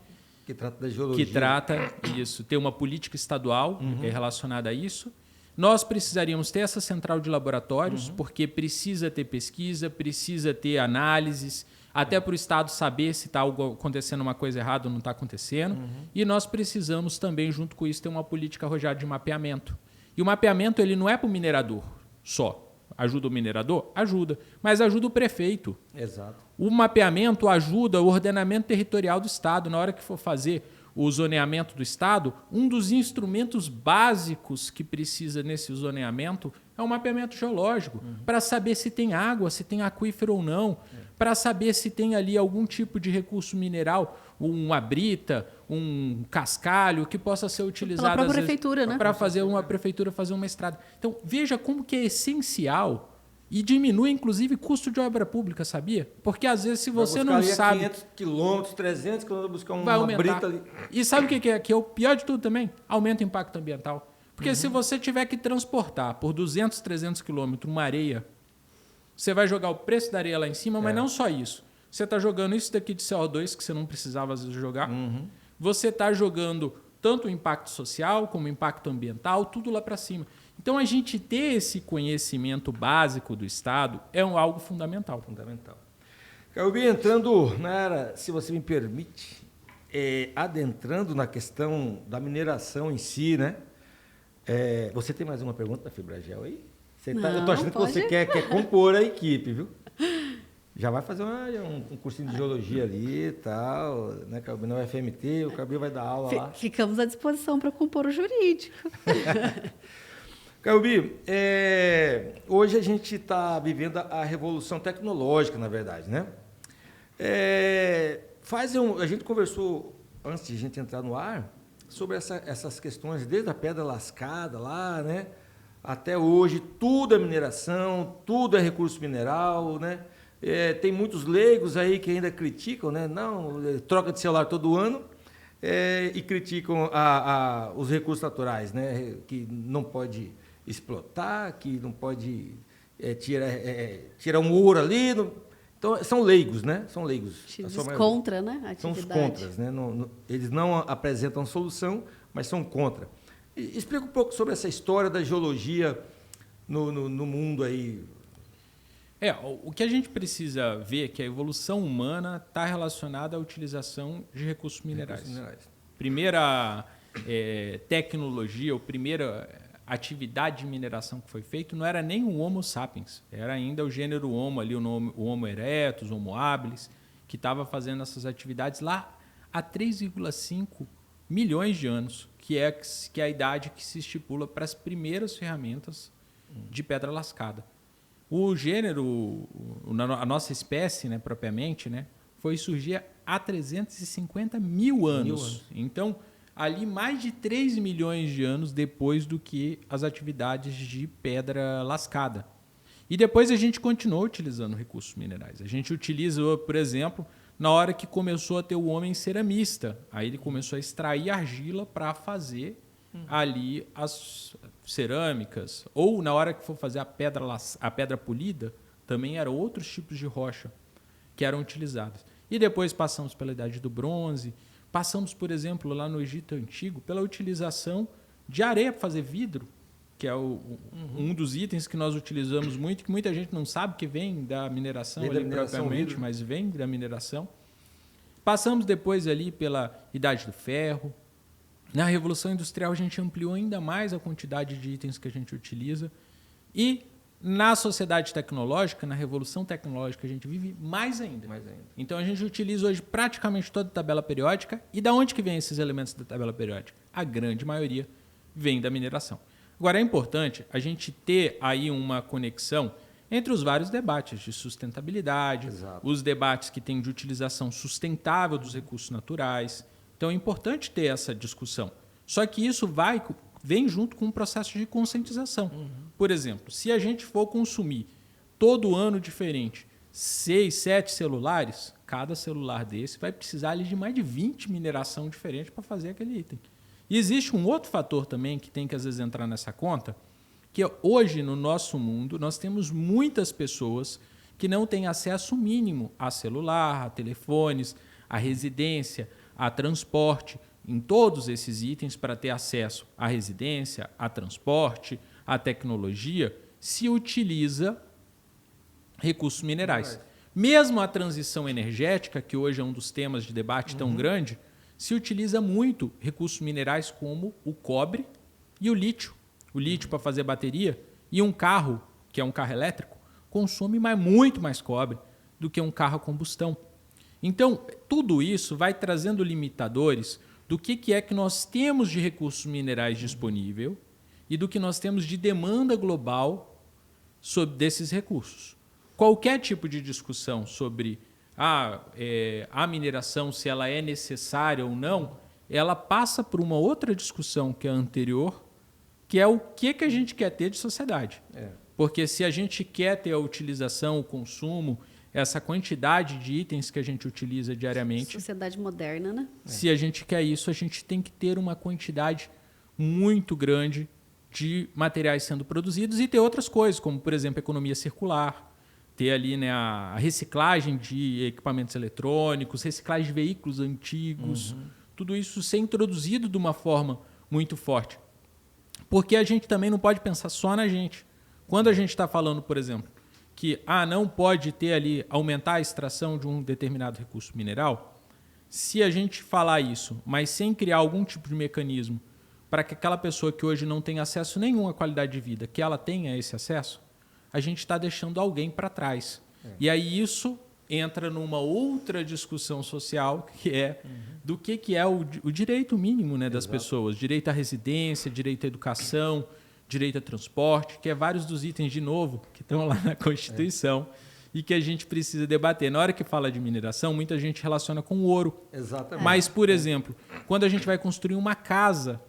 que trata da geologia. Que trata isso, ter uma política estadual relacionada a isso. Nós precisaríamos ter essa central de laboratórios, porque precisa ter pesquisa, precisa ter análises, até para o Estado saber se está acontecendo uma coisa errada ou não está acontecendo. E nós precisamos também, junto com isso, ter uma política arrojada de mapeamento. E o mapeamento ele não é para o minerador só. Ajuda o minerador? Ajuda. Mas ajuda o prefeito. Exato. O mapeamento ajuda o ordenamento territorial do Estado. Na hora que for fazer o zoneamento do Estado, um dos instrumentos básicos que precisa nesse zoneamento é o mapeamento geológico, para saber se tem água, se tem aquífero ou não, para saber se tem ali algum tipo de recurso mineral, uma brita, um cascalho que possa ser utilizado pela prefeitura, né? Para fazer uma prefeitura fazer uma estrada. Então, veja como que é essencial e diminui, inclusive, custo de obra pública, sabia? Porque, às vezes, se você não sabe... 500 quilômetros, 300 quilômetros, buscar vai uma aumentar. brita ali. E sabe o que é o pior de tudo também? Aumenta o impacto ambiental. Porque se você tiver que transportar por 200, 300 quilômetros uma areia, você vai jogar o preço da areia lá em cima, mas não só isso. Você está jogando isso daqui de CO2, que você não precisava, às vezes, jogar. Você está jogando tanto o impacto social como o impacto ambiental, tudo lá para cima. Então, a gente ter esse conhecimento básico do Estado é algo fundamental. Fundamental. Caio, entrando na área, se você me permite, adentrando na questão da mineração em si, né? Você tem mais uma pergunta da Fibragel aí? Eu estou achando que você quer compor a equipe, viu? Já vai fazer um cursinho de geologia ali e tal, né, Caio? Na UFMT, o Caio vai dar aula lá. Ficamos à disposição para compor o jurídico. Caio, hoje a gente está vivendo a revolução tecnológica, na verdade, né? A gente conversou, antes de a gente entrar no ar, sobre essas questões, desde a pedra lascada lá, né? Até hoje, tudo é mineração, tudo é recurso mineral, né? Tem muitos leigos aí que ainda criticam, né? Não, troca de celular todo ano, e criticam os recursos naturais, né? Que não pode explotar, que não pode tirar um ouro ali. Então, são leigos, né? São leigos. Contra, né? A atividade. São os contras, né? Eles não apresentam solução, mas são contra. Explica um pouco sobre essa história da geologia no mundo aí. O que a gente precisa ver é que a evolução humana está relacionada à utilização de recursos minerais. Primeira tecnologia, ou primeira atividade de mineração que foi feita não era nem o Homo sapiens, era ainda o gênero Homo, ali, o Homo erectus, o Homo habilis, que estava fazendo essas atividades lá há 3,5 milhões de anos, que é a idade que se estipula para as primeiras ferramentas de pedra lascada. O gênero, a nossa espécie, né, propriamente, né, foi surgir há 350 mil anos. Então, ali mais de 3 milhões de anos depois do que as atividades de pedra lascada. E depois a gente continuou utilizando recursos minerais. A gente utilizou, por exemplo, na hora que começou a ter o homem ceramista. Aí ele começou a extrair argila para fazer ali as cerâmicas. Ou na hora que for fazer a pedra polida, também eram outros tipos de rocha que eram utilizados. E depois passamos pela Idade do Bronze, passamos, por exemplo, lá no Egito Antigo, pela utilização de areia para fazer vidro, que é um dos itens que nós utilizamos muito, que muita gente não sabe que vem da mineração, propriamente, mas vem da mineração. Passamos depois ali pela Idade do Ferro. Na Revolução Industrial a gente ampliou ainda mais a quantidade de itens que a gente utiliza. E na sociedade tecnológica, na revolução tecnológica, a gente vive mais ainda. Então a gente utiliza hoje praticamente toda a tabela periódica. E da onde que vem esses elementos da tabela periódica? A grande maioria vem da mineração. Agora, é importante a gente ter aí uma conexão entre os vários debates de sustentabilidade, os debates que têm de utilização sustentável dos recursos naturais. Então, é importante ter essa discussão. Só que isso vem junto com um processo de conscientização. Por exemplo, se a gente for consumir todo ano diferente 6, 7 celulares, cada celular desse vai precisar ali de mais de 20 mineração diferentes para fazer aquele item. E existe um outro fator também que tem que às vezes entrar nessa conta, que hoje no nosso mundo nós temos muitas pessoas que não têm acesso mínimo a celular, a telefones, a residência, a transporte, em todos esses itens para ter acesso à residência, a transporte, à tecnologia, se utiliza recursos minerais. Mesmo a transição energética, que hoje é um dos temas de debate tão grande, se utiliza muito recursos minerais como o cobre e o lítio. O lítio para fazer bateria. E um carro, que é um carro elétrico, consome muito mais cobre do que um carro a combustão. Então, tudo isso vai trazendo limitadores do que é que nós temos de recursos minerais disponível e do que nós temos de demanda global sobre desses recursos. Qualquer tipo de discussão sobre a mineração, se ela é necessária ou não, ela passa por uma outra discussão que é anterior, que é o que a gente quer ter de sociedade. Porque se a gente quer ter a utilização, o consumo, essa quantidade de itens que a gente utiliza diariamente... Sociedade moderna, né? Se a gente quer isso, a gente tem que ter uma quantidade muito grande de materiais sendo produzidos e ter outras coisas, como, por exemplo, economia circular, ter ali, né, a reciclagem de equipamentos eletrônicos, reciclagem de veículos antigos, tudo isso ser introduzido de uma forma muito forte. Porque a gente também não pode pensar só na gente. Quando a gente está falando, por exemplo, que não pode ter ali, aumentar a extração de um determinado recurso mineral, se a gente falar isso, mas sem criar algum tipo de mecanismo para que aquela pessoa que hoje não tem acesso nenhum à qualidade de vida, que ela tenha esse acesso, a gente está deixando alguém para trás. E aí isso entra numa outra discussão social, que é do que é o direito mínimo, né, das pessoas. Direito à residência, direito à educação, direito a transporte, que é vários dos itens, de novo, que estão lá na Constituição e que a gente precisa debater. Na hora que fala de mineração, muita gente relaciona com o ouro. Exatamente. Mas, por exemplo, quando a gente vai construir uma casa,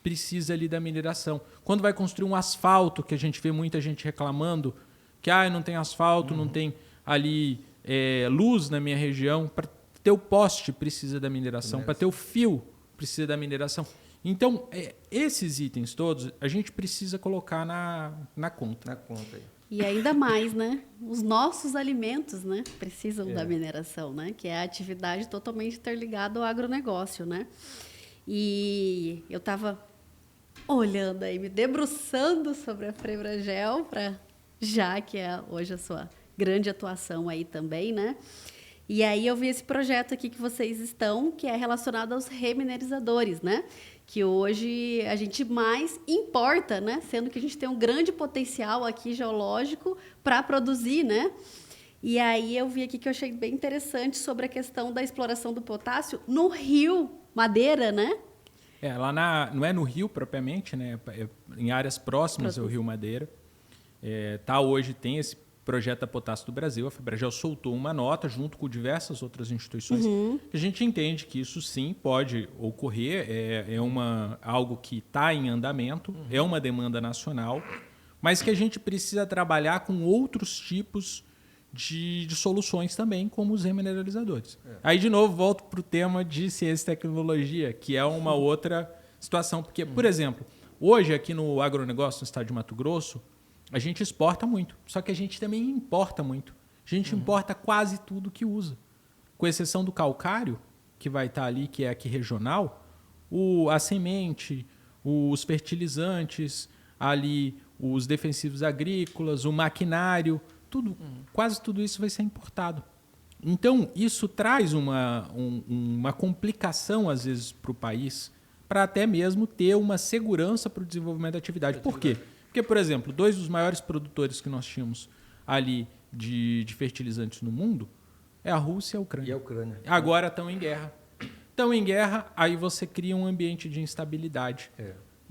precisa ali da mineração. Quando vai construir um asfalto, que a gente vê muita gente reclamando, que não tem asfalto, não tem ali luz na minha região, para ter o poste precisa da mineração, para ter o fio precisa da mineração. Então, esses itens todos, a gente precisa colocar na conta. Na conta aí. E ainda mais, né? Os nossos alimentos, né? Precisam da mineração, né? Que é a atividade totalmente interligada ao agronegócio, né? E eu estava olhando aí, me debruçando sobre a Febragel, já que é hoje a sua grande atuação aí também, né? E aí eu vi esse projeto aqui que vocês estão, que é relacionado aos remineralizadores, né? Que hoje a gente mais importa, né? Sendo que a gente tem um grande potencial aqui geológico para produzir, né? E aí eu vi aqui que eu achei bem interessante sobre a questão da exploração do potássio no Rio Madeira, né? Lá não é no rio propriamente, né? Em áreas próximas ao Rio Madeira. Hoje tem esse projeto da Potássio do Brasil. A Febragel soltou uma nota junto com diversas outras instituições. A gente entende que isso sim pode ocorrer, algo que está em andamento, é uma demanda nacional, mas que a gente precisa trabalhar com outros tipos de soluções também, como os remineralizadores. Aí, de novo, volto para o tema de ciência e tecnologia, que é uma outra situação. Porque, por exemplo, hoje aqui no agronegócio, no estado de Mato Grosso, a gente exporta muito, só que a gente também importa muito. A gente importa quase tudo que usa. Com exceção do calcário, que vai estar ali, que é aqui regional, a semente, os fertilizantes, ali os defensivos agrícolas, o maquinário, quase tudo isso vai ser importado. Então, isso traz uma complicação, às vezes, para o país, para até mesmo ter uma segurança para o desenvolvimento da atividade. Por quê? Porque, por exemplo, 2 dos maiores produtores que nós tínhamos ali de fertilizantes no mundo é a Rússia e a Ucrânia. E a Ucrânia. Agora estão em guerra. Estão em guerra, aí você cria um ambiente de instabilidade.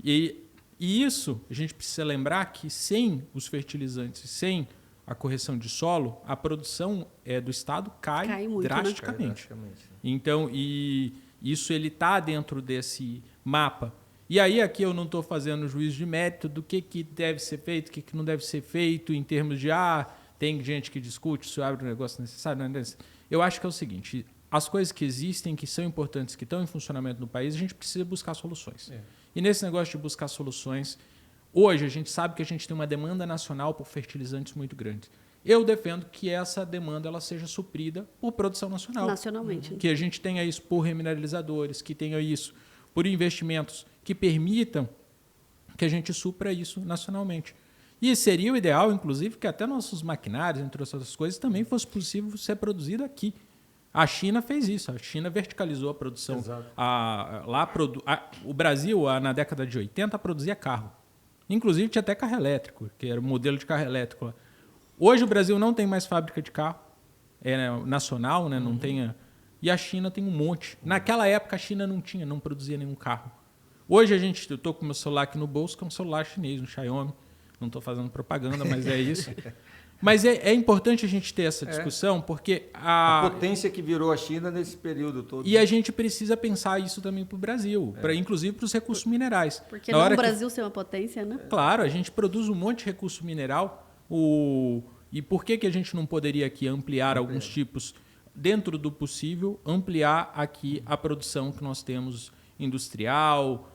E isso, a gente precisa lembrar que sem os fertilizantes, sem a correção de solo, a produção do Estado cai muito, drasticamente. Né? Então, e isso ele está dentro desse mapa. E aí aqui eu não estou fazendo juízo de mérito do que deve ser feito, o que não deve ser feito, em termos de, tem gente que discute se abre um negócio necessário. Não é necessário. Eu acho que é o seguinte, as coisas que existem, que são importantes, que estão em funcionamento no país, a gente precisa buscar soluções. E nesse negócio de buscar soluções, hoje a gente sabe que a gente tem uma demanda nacional por fertilizantes muito grande. Eu defendo que essa demanda ela seja suprida por produção nacional. Nacionalmente. Que a gente tenha isso por remineralizadores, que tenha isso por investimentos que permitam que a gente supra isso nacionalmente. E seria o ideal, inclusive, que até nossos maquinários, entre outras coisas, também fosse possível ser produzido aqui. A China fez isso, a China verticalizou a produção. O Brasil, na década de 80, produzia carro. Inclusive, tinha até carro elétrico, que era o modelo de carro elétrico. Hoje, o Brasil não tem mais fábrica de carro nacional, né? Não tem... E a China tem um monte. Naquela época, a China não produzia nenhum carro. Hoje, eu estou com o meu celular aqui no bolso, que é um celular chinês, um Xiaomi. Não estou fazendo propaganda, mas é isso. Mas é importante a gente ter essa discussão, porque a potência que virou a China nesse período todo. E a gente precisa pensar isso também para o Brasil, inclusive para os recursos minerais. Porque não o Brasil ser uma potência, né? Claro, a gente produz um monte de recurso mineral. E por que a gente não poderia aqui ampliar alguns tipos, dentro do possível, ampliar aqui a produção que nós temos industrial,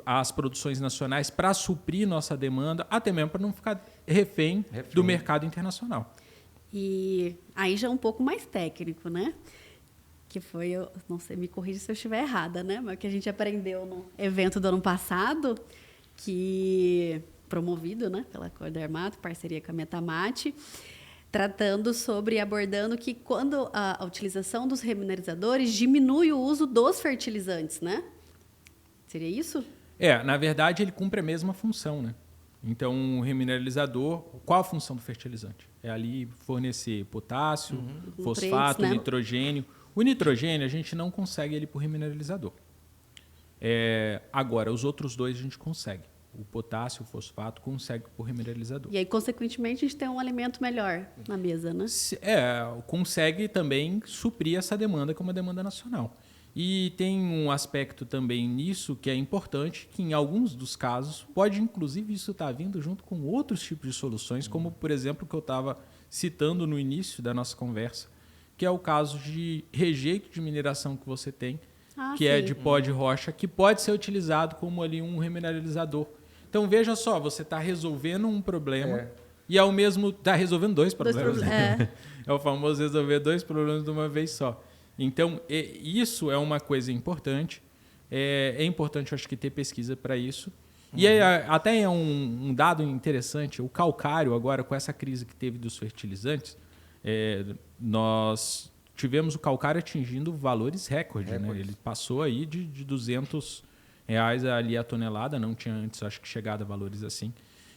as produções nacionais, para suprir nossa demanda, até mesmo para não ficar refém do mercado internacional. E aí já é um pouco mais técnico, né? Que foi, eu não sei, me corrija se eu estiver errada, né? Mas o que a gente aprendeu no evento do ano passado, que promovido, né, pela Cordermato, parceria com a Metamate, abordando que quando a utilização dos remineralizadores diminui o uso dos fertilizantes, né? Seria isso? Na verdade, ele cumpre a mesma função, né? Então, um remineralizador, qual a função do fertilizante? É ali fornecer potássio, fosfato, né? Nitrogênio. O nitrogênio, a gente não consegue ele por remineralizador. Agora, os outros dois a gente consegue. o potássio, o fosfato, consegue por remineralizador. E aí, consequentemente, a gente tem um alimento melhor na mesa, né? Consegue também suprir essa demanda, que é uma demanda nacional. E tem um aspecto também nisso que é importante, que em alguns dos casos pode, inclusive, isso estar vindo junto com outros tipos de soluções, como, por exemplo, o que eu estava citando no início da nossa conversa, que é o caso de rejeito de mineração que você tem, que é de pó de rocha, que pode ser utilizado como ali um remineralizador. Então, veja só, você está resolvendo um problema e, ao mesmo está resolvendo dois problemas. É o famoso resolver dois problemas de uma vez só. Então, isso é uma coisa importante. É importante, eu acho que, ter pesquisa para isso. E até é um dado interessante, o calcário, agora, com essa crise que teve dos fertilizantes, nós tivemos o calcário atingindo valores recorde. Né? Ele passou aí de R$200 ali a tonelada, não tinha antes, acho que, chegado a valores assim.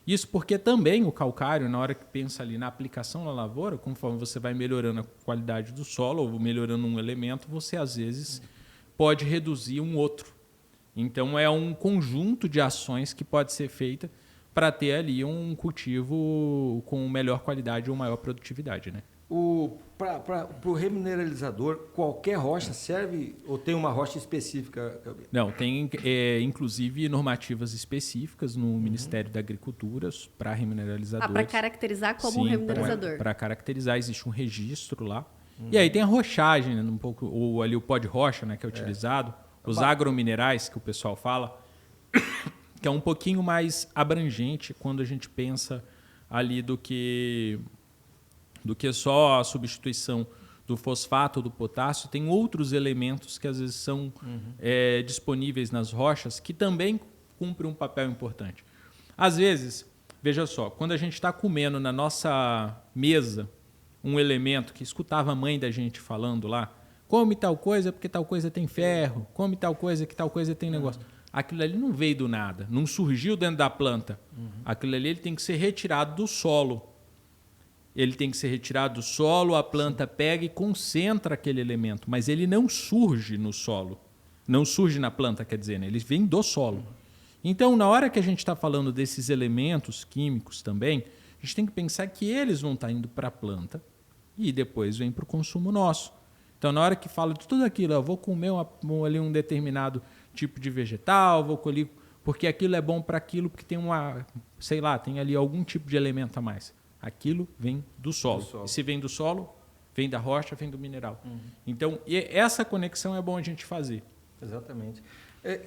Isso porque também o calcário, na hora que pensa ali na aplicação na lavoura, conforme você vai melhorando a qualidade do solo ou melhorando um elemento, você às vezes pode reduzir um outro. Então é um conjunto de ações que pode ser feita para ter ali um cultivo com melhor qualidade ou maior produtividade, né? Para o remineralizador, qualquer rocha serve ou tem uma rocha específica? Não, tem inclusive normativas específicas no Ministério da Agricultura para remineralizadores. Para caracterizar como um remineralizador. Para caracterizar, existe um registro lá. E aí tem a rochagem, né, um pouco, ou ali o pó de rocha, né, que é utilizado, os agrominerais que o pessoal fala, que é um pouquinho mais abrangente quando a gente pensa ali do que só a substituição do fosfato ou do potássio. Tem outros elementos que às vezes são disponíveis nas rochas que também cumprem um papel importante. Às vezes, veja só, quando a gente está comendo na nossa mesa um elemento que escutava a mãe da gente falando lá, come tal coisa porque tal coisa tem ferro, come tal coisa que tal coisa tem negócio. Aquilo ali não veio do nada, não surgiu dentro da planta. Aquilo ali ele tem que ser retirado do solo. Ele tem que ser retirado do solo, a planta pega e concentra aquele elemento, mas ele não surge no solo. Não surge na planta, quer dizer, né? Ele vem do solo. Então, na hora que a gente está falando desses elementos químicos também, a gente tem que pensar que eles vão estar indo para a planta e depois vem para o consumo nosso. Então, na hora que fala de tudo aquilo, eu vou comer ali um determinado tipo de vegetal, vou colher, porque aquilo é bom para aquilo, porque tem tem ali algum tipo de elemento a mais. Aquilo vem do solo. E se vem do solo, vem da rocha, vem do mineral. Então, essa conexão é bom a gente fazer. Exatamente.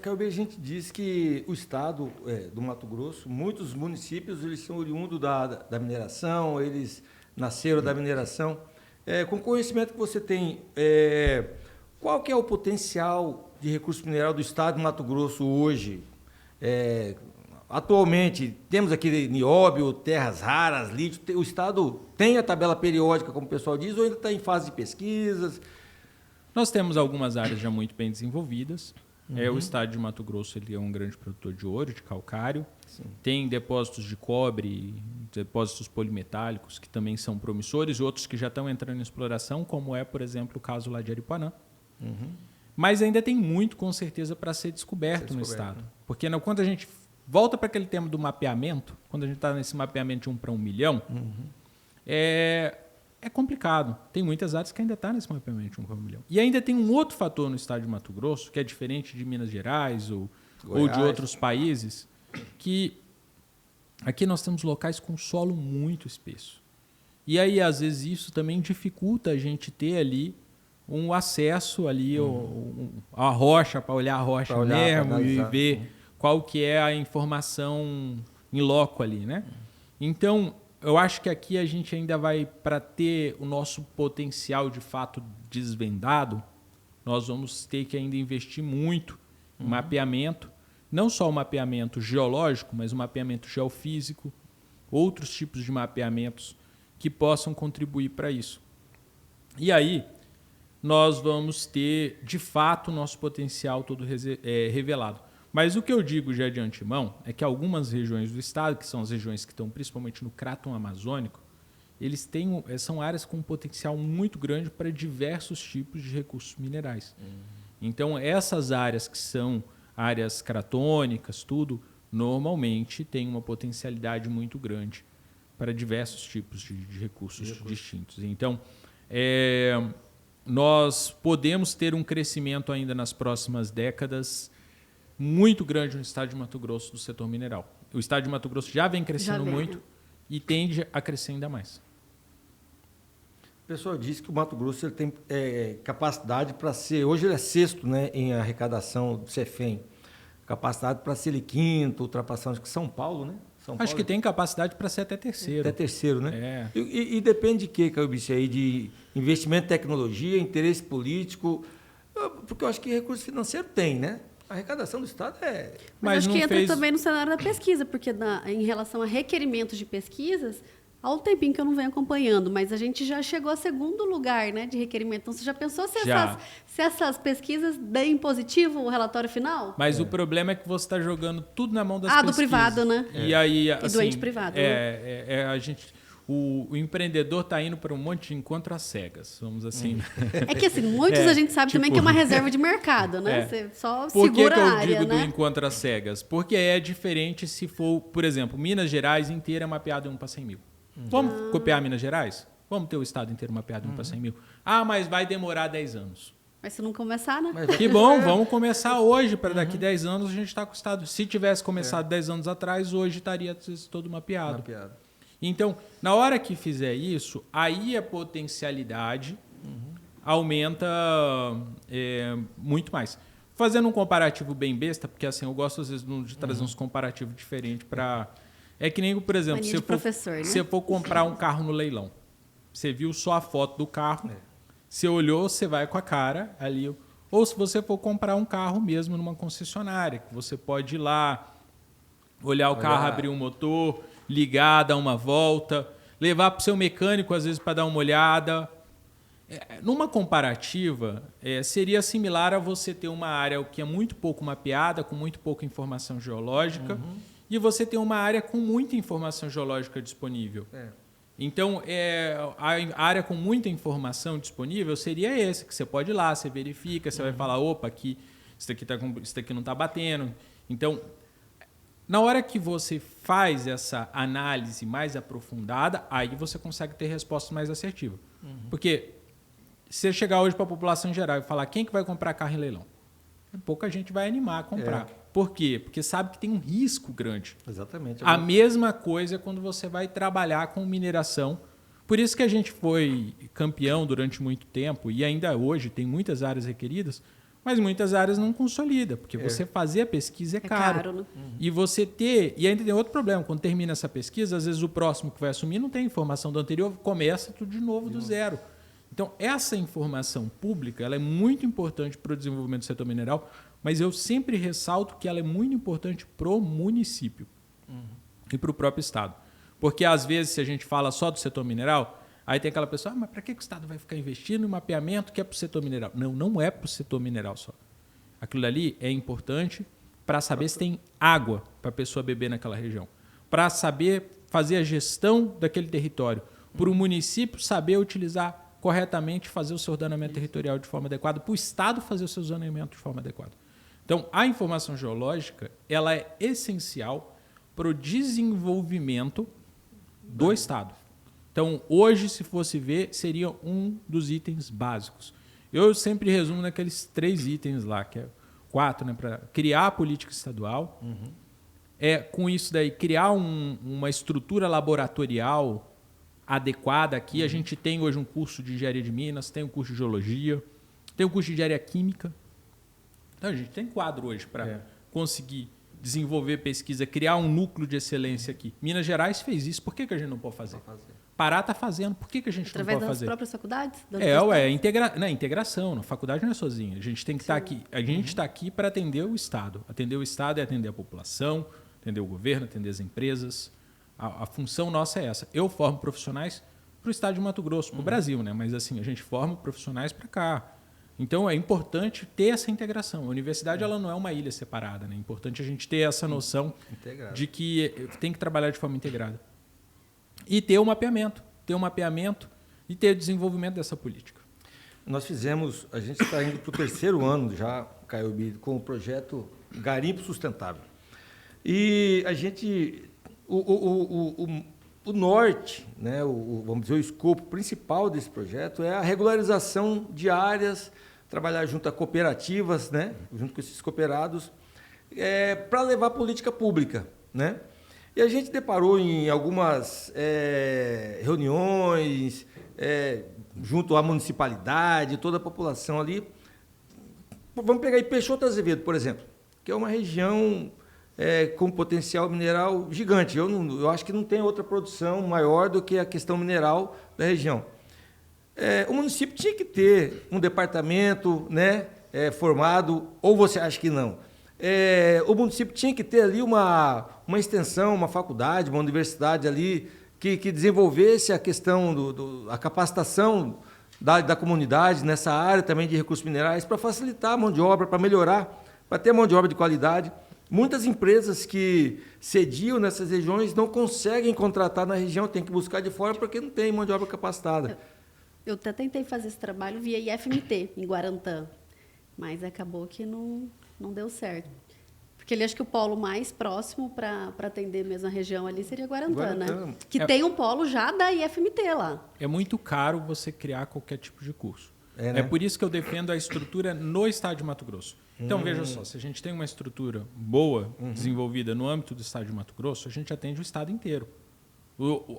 Cauê, a gente diz que o estado do Mato Grosso, muitos municípios, eles são oriundos da mineração, eles nasceram da mineração. Com o conhecimento que você tem, qual que é o potencial de recurso mineral do estado do Mato Grosso hoje? Atualmente, temos aqui nióbio, terras raras, lítio. O estado tem a tabela periódica, como o pessoal diz, ou ainda está em fase de pesquisas? Nós temos algumas áreas já muito bem desenvolvidas. O estado de Mato Grosso ele é um grande produtor de ouro, de calcário. Sim. Tem depósitos de cobre, depósitos polimetálicos, que também são promissores, e outros que já estão entrando em exploração, como por exemplo, o caso lá de Aripuanã. Mas ainda tem muito, com certeza, para ser descoberto no estado. Porque quando a gente volta para aquele tema do mapeamento, quando a gente está nesse mapeamento de 1 para 1 milhão, é complicado. Tem muitas áreas que ainda estão nesse mapeamento de 1 para 1 milhão. E ainda tem um outro fator no estado de Mato Grosso, que é diferente de Minas Gerais ou de outros países, que aqui nós temos locais com solo muito espesso. E aí, às vezes, isso também dificulta a gente ter ali um acesso ali à rocha, para olhar a rocha mesmo e ver qual que é a informação em loco ali, né? Então, eu acho que aqui a gente ainda vai, para ter o nosso potencial de fato desvendado, nós vamos ter que ainda investir muito em mapeamento, não só o mapeamento geológico, mas o mapeamento geofísico, outros tipos de mapeamentos que possam contribuir para isso. E aí, nós vamos ter, de fato, o nosso potencial todo revelado. Mas o que eu digo já de antemão é que algumas regiões do estado, que são as regiões que estão principalmente no cráton amazônico, eles são áreas com um potencial muito grande para diversos tipos de recursos minerais. Então, essas áreas que são áreas cratônicas, tudo, normalmente tem uma potencialidade muito grande para diversos tipos de recursos distintos. Então, nós podemos ter um crescimento ainda nas próximas décadas muito grande no estado de Mato Grosso do setor mineral. O estado de Mato Grosso já vem crescendo muito e tende a crescer ainda mais. O pessoal diz que o Mato Grosso ele tem capacidade para ser... Hoje ele é sexto, né, em arrecadação do CEFEM. Capacidade para ser ele quinto, ultrapassando acho que São Paulo, né? Acho que tem capacidade para ser até terceiro. Até terceiro, né? E depende de quê, Caio Bicho, aí? De investimento em tecnologia, interesse político? Porque eu acho que recurso financeiro tem, né? A arrecadação do Estado é... Mas acho que entra também no cenário da pesquisa, porque em relação a requerimentos de pesquisas, há um tempinho que eu não venho acompanhando, mas a gente já chegou a segundo lugar, né, de requerimento. Então, você já pensou se essas pesquisas deem positivo o relatório final? Mas o problema é que você está jogando tudo na mão das pesquisas. Do privado, né? E aí, assim, do ente privado. A gente... O empreendedor está indo para um monte de encontro às cegas, vamos assim. É que assim, muitos a gente sabe também que é uma reserva de mercado, né? Você só segura a área, né? Por que eu digo do encontro às cegas? Porque é diferente se for, por exemplo, Minas Gerais inteira mapeada em 1 para 100 mil. Vamos copiar Minas Gerais? Vamos ter o estado inteiro mapeado em 1 para 100 mil? Mas vai demorar 10 anos. Mas se não começar, né? Que bom, vamos começar hoje, para daqui 10 anos a gente estar com o estado. Se tivesse começado 10 anos atrás, hoje estaria todo mapeado. Então, na hora que fizer isso, aí a potencialidade aumenta muito mais. Fazendo um comparativo bem besta, porque assim, eu gosto às vezes de trazer uns comparativos diferentes para... É que nem, por exemplo, você for comprar um carro no leilão. Você viu só a foto do carro, você olhou, você vai com a cara ali. Ou se você for comprar um carro mesmo numa concessionária, que você pode ir lá, olhar o carro, abrir o motor, ligar, dar uma volta, levar para o seu mecânico, às vezes, para dar uma olhada. Numa comparativa, seria similar a você ter uma área que é muito pouco mapeada, com muito pouca informação geológica, e você ter uma área com muita informação geológica disponível. Então, a área com muita informação disponível seria esse, que você pode ir lá, você verifica, você vai falar, opa, aqui, isso daqui não está batendo. Então, na hora que você faz essa análise mais aprofundada, aí você consegue ter respostas mais assertivas. Porque se você chegar hoje para a população em geral e falar quem que vai comprar carro em leilão, pouca gente vai animar a comprar. Por quê? Porque sabe que tem um risco grande. Exatamente. A mesma coisa quando você vai trabalhar com mineração. Por isso que a gente foi campeão durante muito tempo e ainda hoje tem muitas áreas requeridas, mas muitas áreas não consolida, porque você fazer a pesquisa é caro. Né? E você ter... E ainda tem outro problema. Quando termina essa pesquisa, às vezes o próximo que vai assumir não tem informação do anterior, começa tudo de novo do zero. Então, essa informação pública ela é muito importante para o desenvolvimento do setor mineral, mas eu sempre ressalto que ela é muito importante para o município e para o próprio Estado. Porque, às vezes, se a gente fala só do setor mineral, aí tem aquela pessoa, mas para que o Estado vai ficar investindo em mapeamento que é para o setor mineral? Não, não é para o setor mineral só. Aquilo ali é importante para saber se tem água para a pessoa beber naquela região, para saber fazer a gestão daquele território, para o município saber utilizar corretamente, fazer o seu ordenamento territorial de forma adequada, para o Estado fazer o seu zoneamento de forma adequada. Então, a informação geológica ela é essencial para o desenvolvimento do Estado. Então, hoje, se fosse ver, seria um dos itens básicos. Eu sempre resumo naqueles 3 itens lá, que é 4, né, para criar a política estadual, com isso daí, criar uma estrutura laboratorial adequada aqui. A gente tem hoje um curso de engenharia de minas, tem um curso de geologia, tem um curso de engenharia química. Então, a gente tem quadro hoje para conseguir desenvolver pesquisa, criar um núcleo de excelência aqui. Minas Gerais fez isso, por que a gente não pode fazer? Pará está fazendo, por que a gente não pode fazer? Através das próprias faculdades? Integração, a faculdade não é sozinha. A gente tem que estar aqui. A gente está aqui para atender o Estado. Atender o Estado é atender a população, atender o governo, atender as empresas. A função nossa é essa. Eu formo profissionais para o Estado de Mato Grosso, para o Brasil, né? Mas assim, a gente forma profissionais para cá. Então, é importante ter essa integração. A universidade ela não é uma ilha separada. Né? É importante a gente ter essa noção de que tem que trabalhar de forma integrada. E ter o mapeamento. Ter o mapeamento e ter o desenvolvimento dessa política. A gente está indo para o 3º ano já, Caio Bido, com o projeto Garimpo Sustentável. E a gente, o norte, né, vamos dizer, o escopo principal desse projeto é a regularização de áreas, trabalhar junto a cooperativas, né, junto com esses cooperados, para levar política pública, né? E a gente deparou em algumas reuniões, junto à municipalidade, toda a população ali. Vamos pegar aí Peixoto Azevedo, por exemplo, que é uma região com potencial mineral gigante. Eu acho que não tem outra produção maior do que a questão mineral da região. O município tinha que ter um departamento, né, formado, ou você acha que não? O município tinha que ter ali uma extensão, uma faculdade, uma universidade ali que desenvolvesse a questão a capacitação da comunidade nessa área também de recursos minerais para facilitar a mão de obra, para melhorar, para ter mão de obra de qualidade. Muitas empresas que sediam nessas regiões não conseguem contratar na região, tem que buscar de fora porque não tem mão de obra capacitada. Eu até tentei fazer esse trabalho via IFMT, em Guarantã, mas acabou que não deu certo. Porque ele acho que o polo mais próximo para atender mesmo a região ali seria Guarantã, né? Que tem um polo já da IFMT lá. É muito caro você criar qualquer tipo de curso. Né? É por isso que eu defendo a estrutura no estado de Mato Grosso. Então, veja só, se a gente tem uma estrutura boa, desenvolvida no âmbito do estado de Mato Grosso, a gente atende o estado inteiro.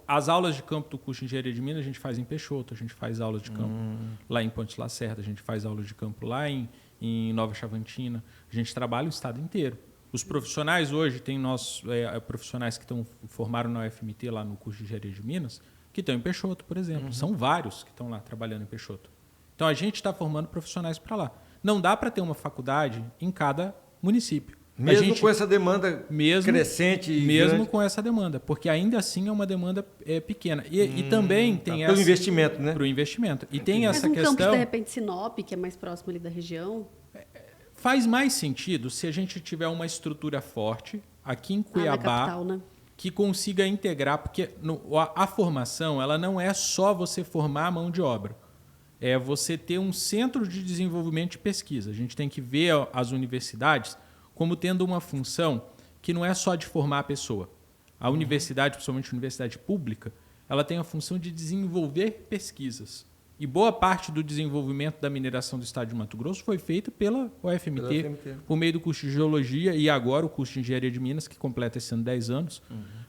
As aulas de campo do curso de Engenharia de Minas a gente faz em Peixoto, a gente faz aulas de campo lá em Pontes Lacerda, a gente faz aulas de campo lá em Nova Chavantina. A gente trabalha o estado inteiro. Os profissionais hoje, tem profissionais que formaram na UFMT lá no curso de Engenharia de Minas, que estão em Peixoto, por exemplo. São vários que estão lá trabalhando em Peixoto. Então, a gente está formando profissionais para lá. Não dá para ter uma faculdade em cada município. Mesmo com essa demanda crescente. Mesmo grande. com essa demanda, porque ainda assim é uma demanda pequena. E também tem essa... Para o investimento, né? Para o investimento. E tem essa questão... questão... campus, de repente, Sinop, que é mais próximo ali da região... Faz mais sentido se a gente tiver uma estrutura forte aqui em Cuiabá, capital, né? que consiga integrar, porque a formação ela não é só você formar a mão de obra. É você ter um centro de desenvolvimento e pesquisa. A gente tem que ver as universidades como tendo uma função que não é só de formar a pessoa. A universidade, principalmente a universidade pública, ela tem a função de desenvolver pesquisas. E boa parte do desenvolvimento da mineração do estado de Mato Grosso foi feito pela UFMT, por meio do curso de Geologia e agora o curso de Engenharia de Minas, que completa esse ano 10 anos.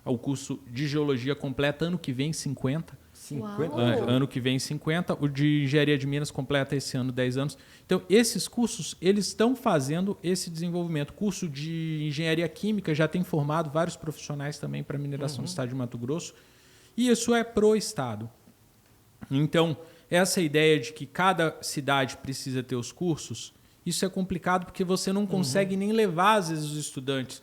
O curso de Geologia completa ano que vem 50. 50? Ano que vem 50. O de Engenharia de Minas completa esse ano 10 anos. Então, esses cursos, eles estão fazendo esse desenvolvimento. O curso de Engenharia Química já tem formado vários profissionais também para a mineração do estado de Mato Grosso. E isso é pro estado. Então, essa ideia de que cada cidade precisa ter os cursos, isso é complicado porque você não consegue nem levar, às vezes, os estudantes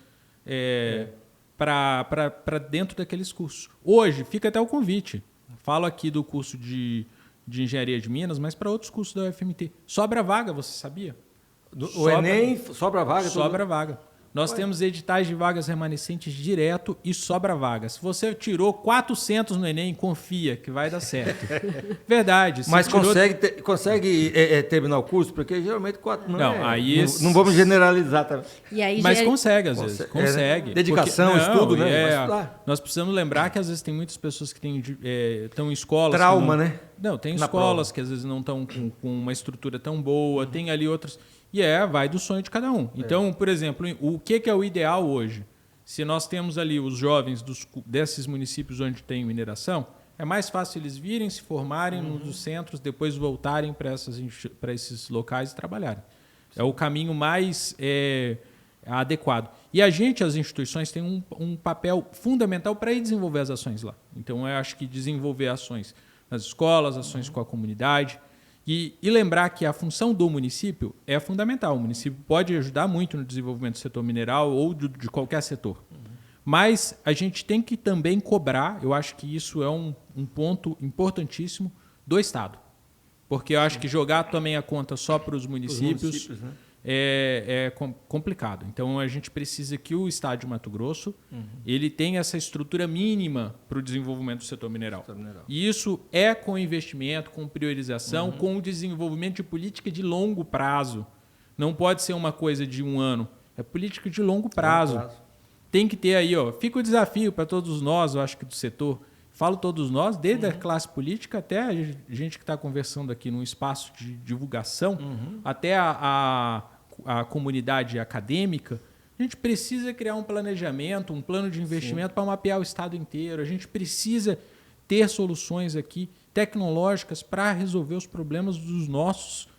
para dentro daqueles cursos. Hoje, fica até o convite. Falo aqui do curso de Engenharia de Minas, mas para outros cursos da UFMT. Sobra vaga, você sabia? O Enem sobra vaga? Sobra vaga. Nós temos editais de vagas remanescentes direto e sobra vaga. Se você tirou 400 no Enem, confia que vai dar certo. Verdade. Mas consegue terminar o curso? Porque geralmente 4 não vamos generalizar também. E aí, mas consegue, às vezes. Consegue. Dedicação, estudo, né? Nós precisamos lembrar que às vezes tem muitas pessoas que estão em escolas... Trauma, né? Não, tem escolas que às vezes não estão com uma estrutura tão boa, tem ali outras... E vai do sonho de cada um. Então, por exemplo, o que é o ideal hoje? Se nós temos ali os jovens desses municípios onde tem mineração, é mais fácil eles virem, se formarem nos centros, depois voltarem para esses locais e trabalharem. É o caminho mais adequado. E as instituições, têm um papel fundamental para ir desenvolver as ações lá. Então, eu acho que desenvolver ações nas escolas, ações com a comunidade... E lembrar que a função do município é fundamental. O município pode ajudar muito no desenvolvimento do setor mineral ou de qualquer setor. Mas a gente tem que também cobrar, eu acho que isso é um ponto importantíssimo, do Estado. Porque eu acho que jogar também a conta só para os municípios né? é complicado. Então, a gente precisa que o Estado de Mato Grosso ele tenha essa estrutura mínima para o desenvolvimento do setor mineral. E isso é com investimento, com priorização, com o desenvolvimento de política de longo prazo. Não pode ser uma coisa de um ano. É política de longo prazo. tem que ter aí, fica o desafio para todos nós, eu acho que do setor, falo todos nós, desde a classe política até a gente que está conversando aqui num espaço de divulgação, até a comunidade acadêmica, a gente precisa criar um planejamento, um plano de investimento para mapear o estado inteiro. A gente precisa ter soluções aqui tecnológicas para resolver os problemas dos nossos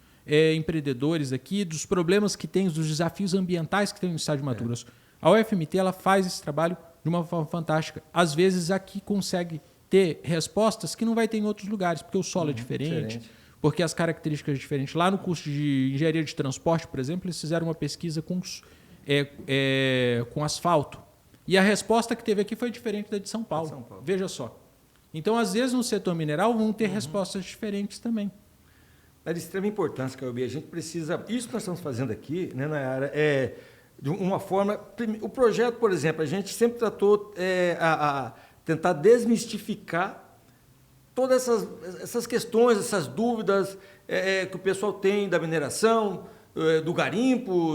empreendedores aqui, dos problemas que tem, dos desafios ambientais que tem no estado de Mato Grosso. A UFMT ela faz esse trabalho de uma forma fantástica. Às vezes aqui consegue ter respostas que não vai ter em outros lugares, porque o solo é diferente, porque as características são diferentes. Lá no curso de engenharia de transporte, por exemplo, eles fizeram uma pesquisa com asfalto. E a resposta que teve aqui foi diferente da de São Paulo. Veja só. Então, às vezes, no setor mineral vão ter respostas diferentes também. É de extrema importância, Caubi. A gente precisa... Isso que nós estamos fazendo aqui, né, Nayara, de uma forma... O projeto, por exemplo, a gente sempre tratou a tentar desmistificar todas essas questões, essas dúvidas que o pessoal tem da mineração, do garimpo.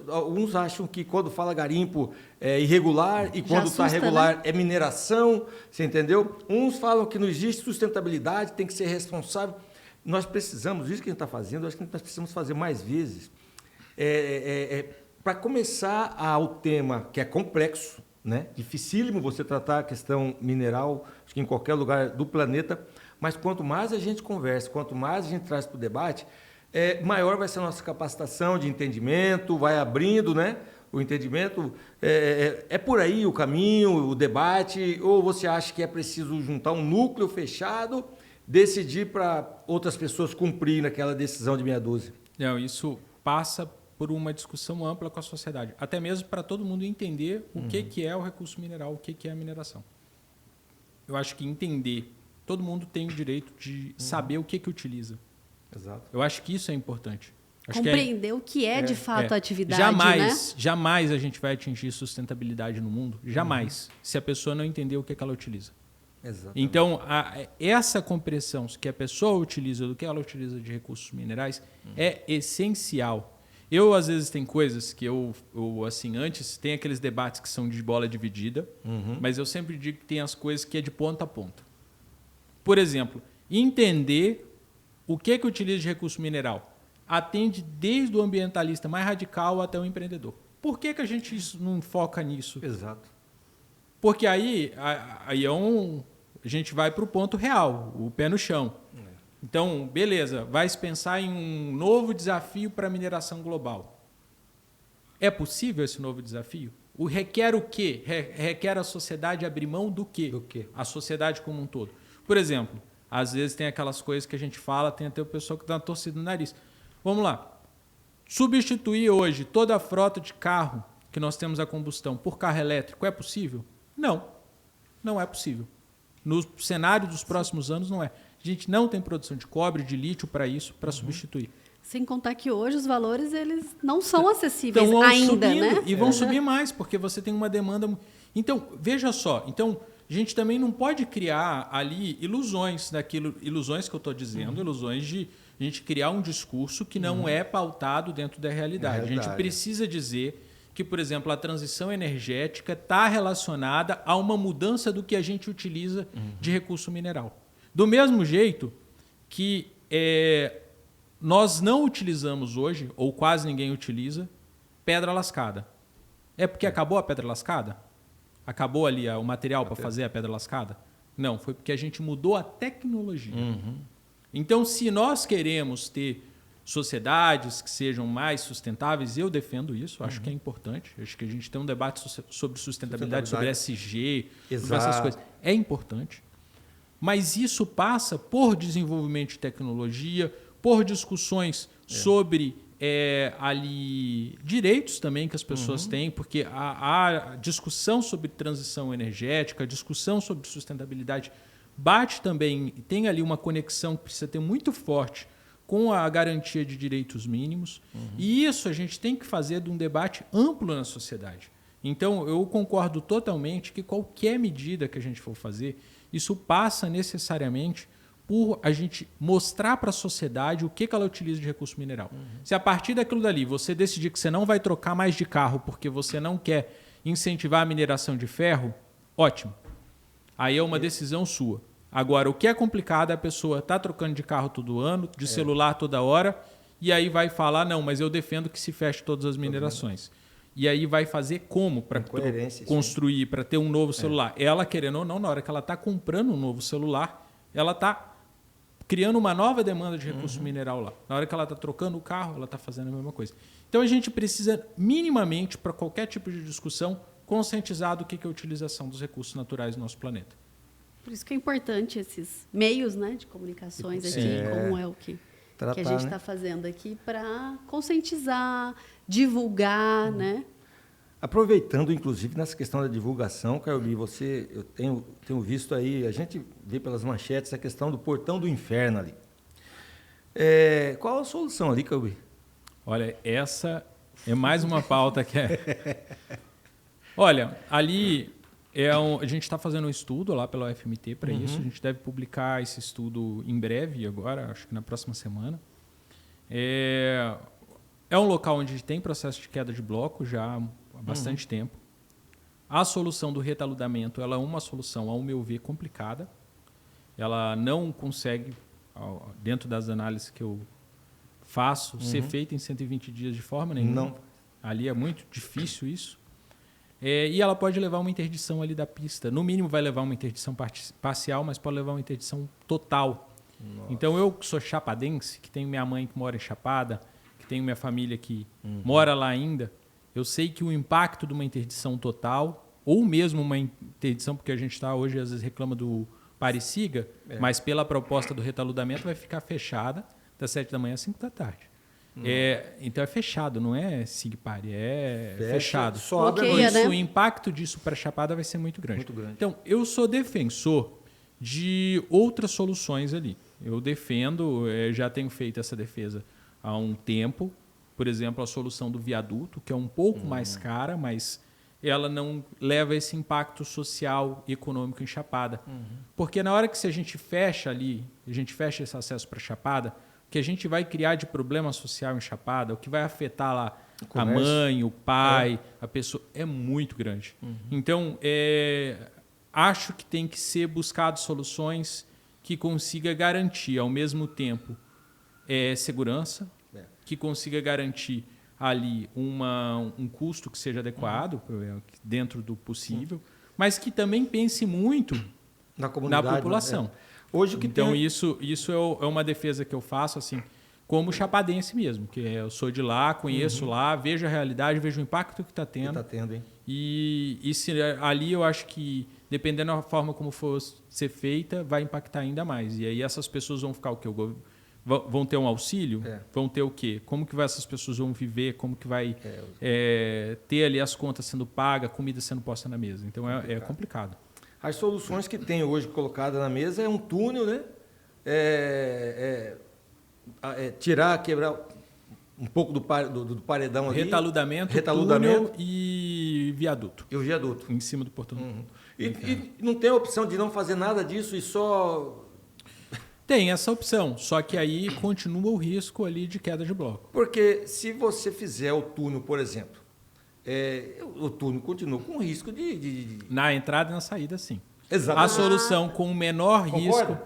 Alguns acham que quando fala garimpo é irregular e quando está regular, né? É mineração, você entendeu? Uns falam que não existe sustentabilidade, tem que ser responsável. Nós precisamos, isso que a gente está fazendo, acho que nós precisamos fazer mais vezes, para começar o tema que é complexo, né? Dificílimo você tratar a questão mineral, acho que em qualquer lugar do planeta, mas quanto mais a gente conversa, quanto mais a gente traz para o debate, maior vai ser a nossa capacitação de entendimento, vai abrindo, né, o entendimento. É por aí o caminho, o debate, ou você acha que é preciso juntar um núcleo fechado, decidir para outras pessoas cumprir naquela decisão de meia dúzia? Não, isso passa por uma discussão ampla com a sociedade, até mesmo para todo mundo entender o que é o recurso mineral, o que é a mineração. Eu acho que entender, todo mundo tem o direito de saber o que utiliza. Exato. Eu acho que isso é importante. Acho compreender o que é de fato a atividade, Jamais a gente vai atingir sustentabilidade no mundo, jamais, se a pessoa não entender o que ela utiliza. Exatamente. Então, essa compreensão que a pessoa utiliza do que ela utiliza de recursos minerais é essencial. Eu, às vezes, tem coisas que eu assim, antes tem aqueles debates que são de bola dividida, mas eu sempre digo que tem as coisas que é de ponta a ponta. Por exemplo, entender o que utiliza de recurso mineral atende desde o ambientalista mais radical até o empreendedor. Por que a gente não foca nisso? Exato. Porque aí a gente vai para o ponto real, o pé no chão. Então, beleza, vai se pensar em um novo desafio para a mineração global. É possível esse novo desafio? Requer o quê? Requer a sociedade abrir mão do quê? Do quê? A sociedade como um todo. Por exemplo, às vezes tem aquelas coisas que a gente fala, tem até o pessoal que dá uma torcida no nariz. Vamos lá. Substituir hoje toda a frota de carro que nós temos a combustão por carro elétrico é possível? Não. Não é possível. No cenário dos próximos anos, não é. A gente não tem produção de cobre, de lítio para isso, para substituir. Sem contar que hoje os valores eles não são acessíveis ainda, subindo, né? E vão subir mais, porque você tem uma demanda... Então, veja só. Então, a gente também não pode criar ali ilusões ilusões que eu estou dizendo, ilusões de a gente criar um discurso que não é pautado dentro da realidade. A gente precisa dizer que, por exemplo, a transição energética está relacionada a uma mudança do que a gente utiliza de recurso mineral. Do mesmo jeito que nós não utilizamos hoje, ou quase ninguém utiliza, pedra lascada. É porque acabou a pedra lascada? Acabou ali o material para fazer a pedra lascada? Não, foi porque a gente mudou a tecnologia. Então, se nós queremos ter sociedades que sejam mais sustentáveis, eu defendo isso, acho que é importante. Acho que a gente tem um debate sobre sustentabilidade, sobre SG, sobre essas coisas. É importante. Mas isso passa por desenvolvimento de tecnologia, por discussões sobre ali direitos também que as pessoas têm, porque a discussão sobre transição energética, a discussão sobre sustentabilidade bate também, tem ali uma conexão que precisa ter muito forte com a garantia de direitos mínimos. E isso a gente tem que fazer de um debate amplo na sociedade. Então, eu concordo totalmente que qualquer medida que a gente for fazer, isso passa necessariamente por a gente mostrar para a sociedade o que ela utiliza de recurso mineral. Se a partir daquilo dali você decidir que você não vai trocar mais de carro porque você não quer incentivar a mineração de ferro, ótimo. Aí é uma decisão sua. Agora, o que é complicado é a pessoa estar trocando de carro todo ano, de celular toda hora, e aí vai falar, não, mas eu defendo que se feche todas as minerações. E aí vai fazer como para construir, para ter um novo celular? Ela, querendo ou não, na hora que ela está comprando um novo celular, ela está criando uma nova demanda de recurso mineral lá. Na hora que ela está trocando o carro, ela está fazendo a mesma coisa. Então, a gente precisa, minimamente, para qualquer tipo de discussão, conscientizar do que é a utilização dos recursos naturais do nosso planeta. Por isso que é importante esses meios, né, de comunicações aqui, como é o que a gente está fazendo aqui, para conscientizar, divulgar, né? Aproveitando, inclusive, nessa questão da divulgação, Caiobi, eu tenho visto aí, a gente vê pelas manchetes a questão do Portão do Inferno ali. Qual a solução ali, Caiobi? Olha, essa é mais uma pauta que é... Olha, ali a gente está fazendo um estudo lá pela UFMT para isso. A gente deve publicar esse estudo em breve, agora, acho que na próxima semana. É um local onde tem processo de queda de bloco já há bastante tempo. A solução do retaludamento ela é uma solução, ao meu ver, complicada. Ela não consegue, dentro das análises que eu faço, ser feita em 120 dias de forma nenhuma. Não. Ali é muito difícil isso. E ela pode levar uma interdição ali da pista. No mínimo vai levar uma interdição parcial, mas pode levar uma interdição total. Nossa. Então eu que sou chapadense, que tenho minha mãe que mora em Chapada, que tenho minha família que mora lá ainda, eu sei que o impacto de uma interdição total, ou mesmo uma interdição, porque a gente está hoje às vezes reclama do pare-siga, mas pela proposta do retaludamento vai ficar fechada das 7 da manhã às 5 da tarde. Então é fechado, não é SIG-PARE, fechado. Só abre Bloqueia, né? O impacto disso para a Chapada vai ser muito grande. Muito grande. Então, eu sou defensor de outras soluções ali. Eu defendo, já tenho feito essa defesa há um tempo. Por exemplo, a solução do viaduto, que é um pouco mais cara, mas ela não leva esse impacto social e econômico em Chapada. Porque na hora que se a gente fecha ali, a gente fecha esse acesso para a Chapada, o que a gente vai criar de problema social em Chapada, o que vai afetar lá a mãe, o pai, a pessoa, é muito grande. Então, acho que tem que ser buscado soluções que consiga garantir, ao mesmo tempo, segurança, que consiga garantir ali um custo que seja adequado, dentro do possível, mas que também pense muito na população. Hoje o que então, tem... isso é uma defesa que eu faço, assim, como chapadense mesmo, que eu sou de lá, conheço lá, vejo a realidade, vejo o impacto que está tendo. Está tendo, hein? E se, ali eu acho que, dependendo da forma como for ser feita, vai impactar ainda mais. E aí essas pessoas vão ficar o quê? Vão ter um auxílio? Vão ter o quê? Como que essas pessoas vão viver? Como que vai ter ali as contas sendo pagas, comida sendo posta na mesa? Então é complicado. As soluções que tem hoje colocadas na mesa é um túnel, né? Quebrar um pouco do paredão ali. Retaludamento, túnel e viaduto. E o viaduto. Em cima do portão. E não tem a opção de não fazer nada disso e só... Tem essa opção, só que aí continua o risco ali de queda de bloco. Porque se você fizer o túnel, por exemplo, o túnel continua com risco de... Na entrada e na saída, sim. Exatamente. A solução com menor risco...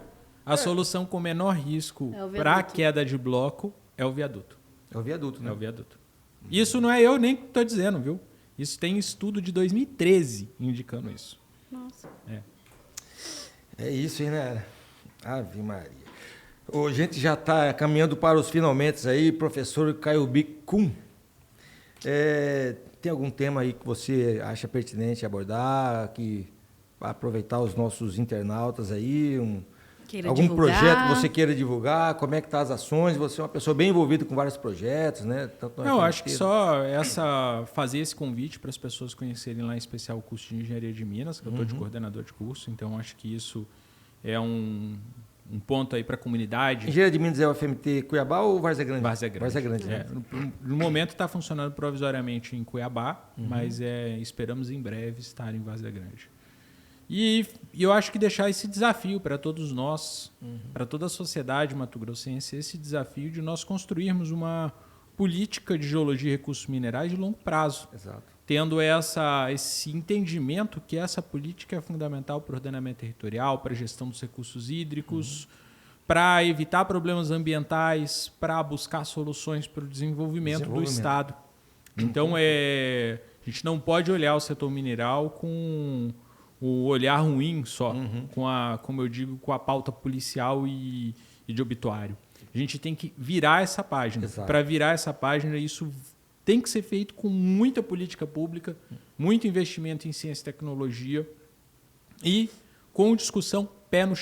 A solução com menor risco para a queda de bloco é o viaduto. É o viaduto, né? É o viaduto. Isso não é eu nem que estou dizendo, viu? Isso tem estudo de 2013 indicando isso. Nossa. É isso, hein, né? Ave Maria. A gente já está caminhando para os finalmente aí, professor Caiobi Kuhn. Tem algum tema aí que você acha pertinente abordar, para aproveitar os nossos internautas aí, algum projeto que você queira divulgar, como é que tá as ações? Você é uma pessoa bem envolvida com vários projetos, né? Eu acho que só fazer esse convite para as pessoas conhecerem lá em especial o curso de Engenharia de Minas, que eu estou de coordenador de curso, então acho que isso é um ponto aí para a comunidade. Engenharia de Minas é o FMT Cuiabá ou Várzea Grande? Várzea Grande. Várzea Grande, né? No momento está funcionando provisoriamente em Cuiabá, mas esperamos em breve estar em Várzea Grande. E eu acho que deixar esse desafio para todos nós, para toda a sociedade mato-grossense, esse desafio de nós construirmos uma política de geologia e recursos minerais de longo prazo. Exato. tendo esse entendimento que essa política é fundamental para o ordenamento territorial, para a gestão dos recursos hídricos, para evitar problemas ambientais, para buscar soluções para o desenvolvimento do Estado. Então, a gente não pode olhar o setor mineral com o olhar ruim só, como eu digo, com a pauta policial e de obituário. A gente tem que virar essa página. Para virar essa página, isso tem que ser feito com muita política pública, muito investimento em ciência e tecnologia e com discussão pé no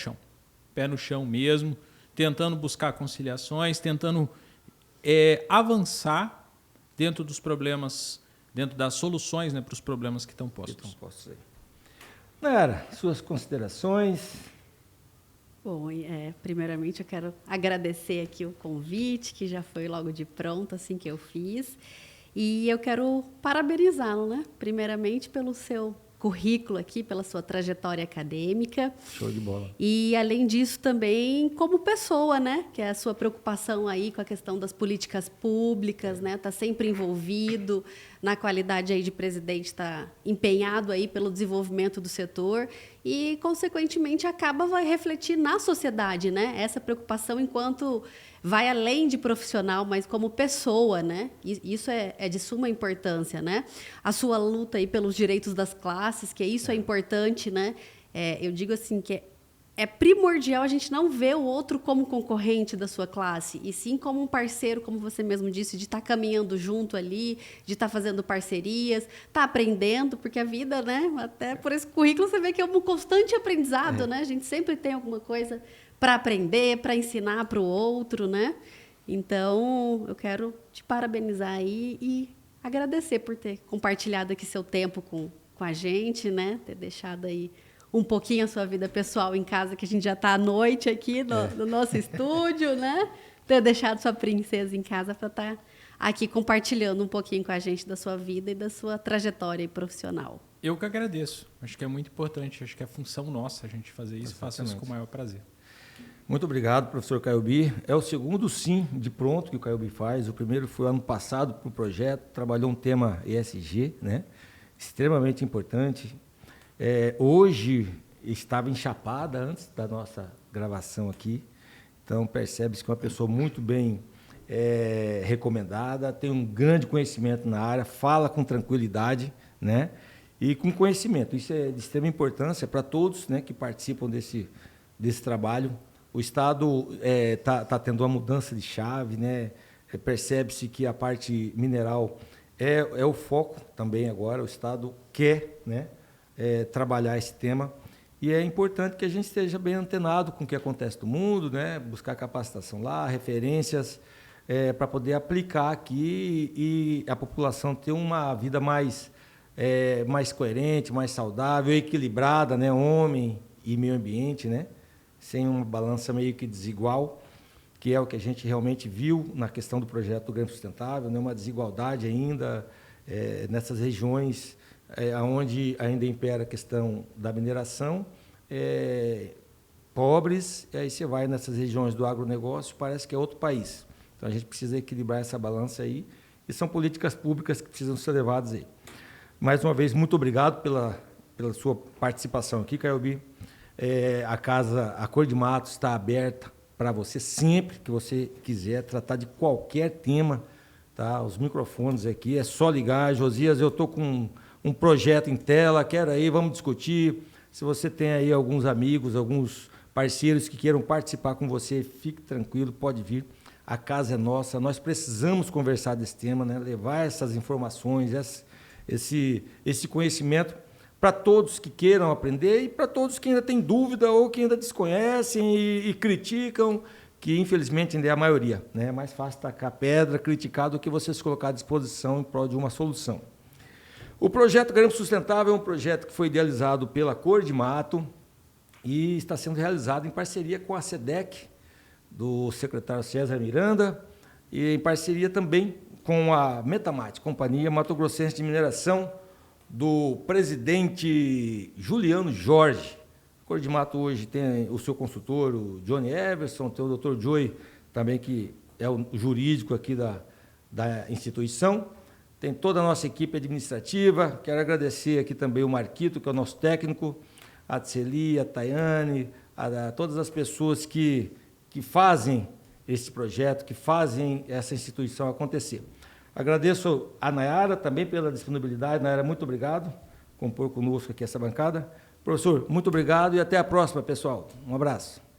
chão mesmo, tentando buscar conciliações, tentando avançar dentro dos problemas, dentro das soluções, né, para os problemas que estão postos. Nayara, suas considerações? Bom, primeiramente eu quero agradecer aqui o convite, que já foi logo de pronto, assim que eu fiz. E eu quero parabenizá-lo, né? Primeiramente pelo seu currículo aqui, pela sua trajetória acadêmica. Show de bola. E, além disso, também como pessoa, né? Que é a sua preocupação aí com a questão das políticas públicas, né? Está sempre envolvido, na qualidade aí de presidente, está empenhado aí pelo desenvolvimento do setor e, consequentemente, vai refletir na sociedade, né? Essa preocupação enquanto vai além de profissional, mas como pessoa, né? Isso é de suma importância, né? A sua luta aí pelos direitos das classes, que isso é importante, né? Eu digo assim que é primordial a gente não ver o outro como concorrente da sua classe, e sim como um parceiro, como você mesmo disse, de estar caminhando junto ali, de estar fazendo parcerias, estar aprendendo, porque a vida, né? Até por esse currículo você vê que é um constante aprendizado, né? A gente sempre tem alguma coisa para aprender, para ensinar para o outro, né? Então, eu quero te parabenizar aí e agradecer por ter compartilhado aqui seu tempo com a gente, né? Ter deixado aí um pouquinho a sua vida pessoal em casa, que a gente já está à noite aqui no nosso estúdio, né? Ter deixado sua princesa em casa para estar aqui compartilhando um pouquinho com a gente da sua vida e da sua trajetória profissional. Eu que agradeço. Acho que é muito importante. Acho que é função nossa a gente fazer isso. Faço isso com o maior prazer. Muito obrigado, professor Caiobi. É o segundo sim de pronto que o Caiobi faz. O primeiro foi ano passado para o projeto, trabalhou um tema ESG, né? Extremamente importante. Hoje estava em Chapada antes da nossa gravação aqui, então percebe-se que é uma pessoa muito bem recomendada, tem um grande conhecimento na área, fala com tranquilidade, né? E com conhecimento. Isso é de extrema importância para todos, né, que participam desse trabalho. O Estado tá tendo uma mudança de chave, né? Percebe-se que a parte mineral é o foco também agora. O Estado quer, né, trabalhar esse tema. E é importante que a gente esteja bem antenado com o que acontece no mundo, né? Buscar capacitação lá, referências, para poder aplicar aqui e a população ter uma vida mais coerente, mais saudável, equilibrada, né? Homem e meio ambiente, né? Sem uma balança meio que desigual, que é o que a gente realmente viu na questão do projeto do Garimpo Sustentável, né? Uma desigualdade ainda nessas regiões onde ainda impera a questão da mineração, pobres, e aí você vai nessas regiões do agronegócio, parece que é outro país. Então, a gente precisa equilibrar essa balança aí, e são políticas públicas que precisam ser levadas aí. Mais uma vez, muito obrigado pela sua participação aqui, Caiobi. A Cor de Matos está aberta para você sempre que você quiser tratar de qualquer tema, tá? Os microfones aqui, é só ligar. Josias, eu estou com um projeto em tela, quero aí, vamos discutir. Se você tem aí alguns amigos, alguns parceiros que queiram participar com você, fique tranquilo, pode vir. A casa é nossa, nós precisamos conversar desse tema, né? Levar essas informações, esse conhecimento para todos que queiram aprender e para todos que ainda têm dúvida ou que ainda desconhecem e criticam, que infelizmente ainda é a maioria, né? É mais fácil tacar pedra, criticar, do que você se colocar à disposição em prol de uma solução. O projeto Garimpo Sustentável é um projeto que foi idealizado pela Cor de Mato e está sendo realizado em parceria com a SEDEC, do secretário César Miranda, e em parceria também com a Metamate, Companhia Mato Grossense de Mineração, do presidente Juliano Jorge. A Cor de Mato hoje tem o seu consultor, o Johnny Everson, tem o Dr. Joey também, que é o jurídico aqui da instituição. tem toda a nossa equipe administrativa. Quero agradecer aqui também o Marquito, que é o nosso técnico, a Tseli, a Tayane, a todas as pessoas que fazem esse projeto, que fazem essa instituição acontecer. Agradeço a Nayara também pela disponibilidade. Nayara, muito obrigado por compor conosco aqui essa bancada. Professor, muito obrigado e até a próxima, pessoal. Um abraço.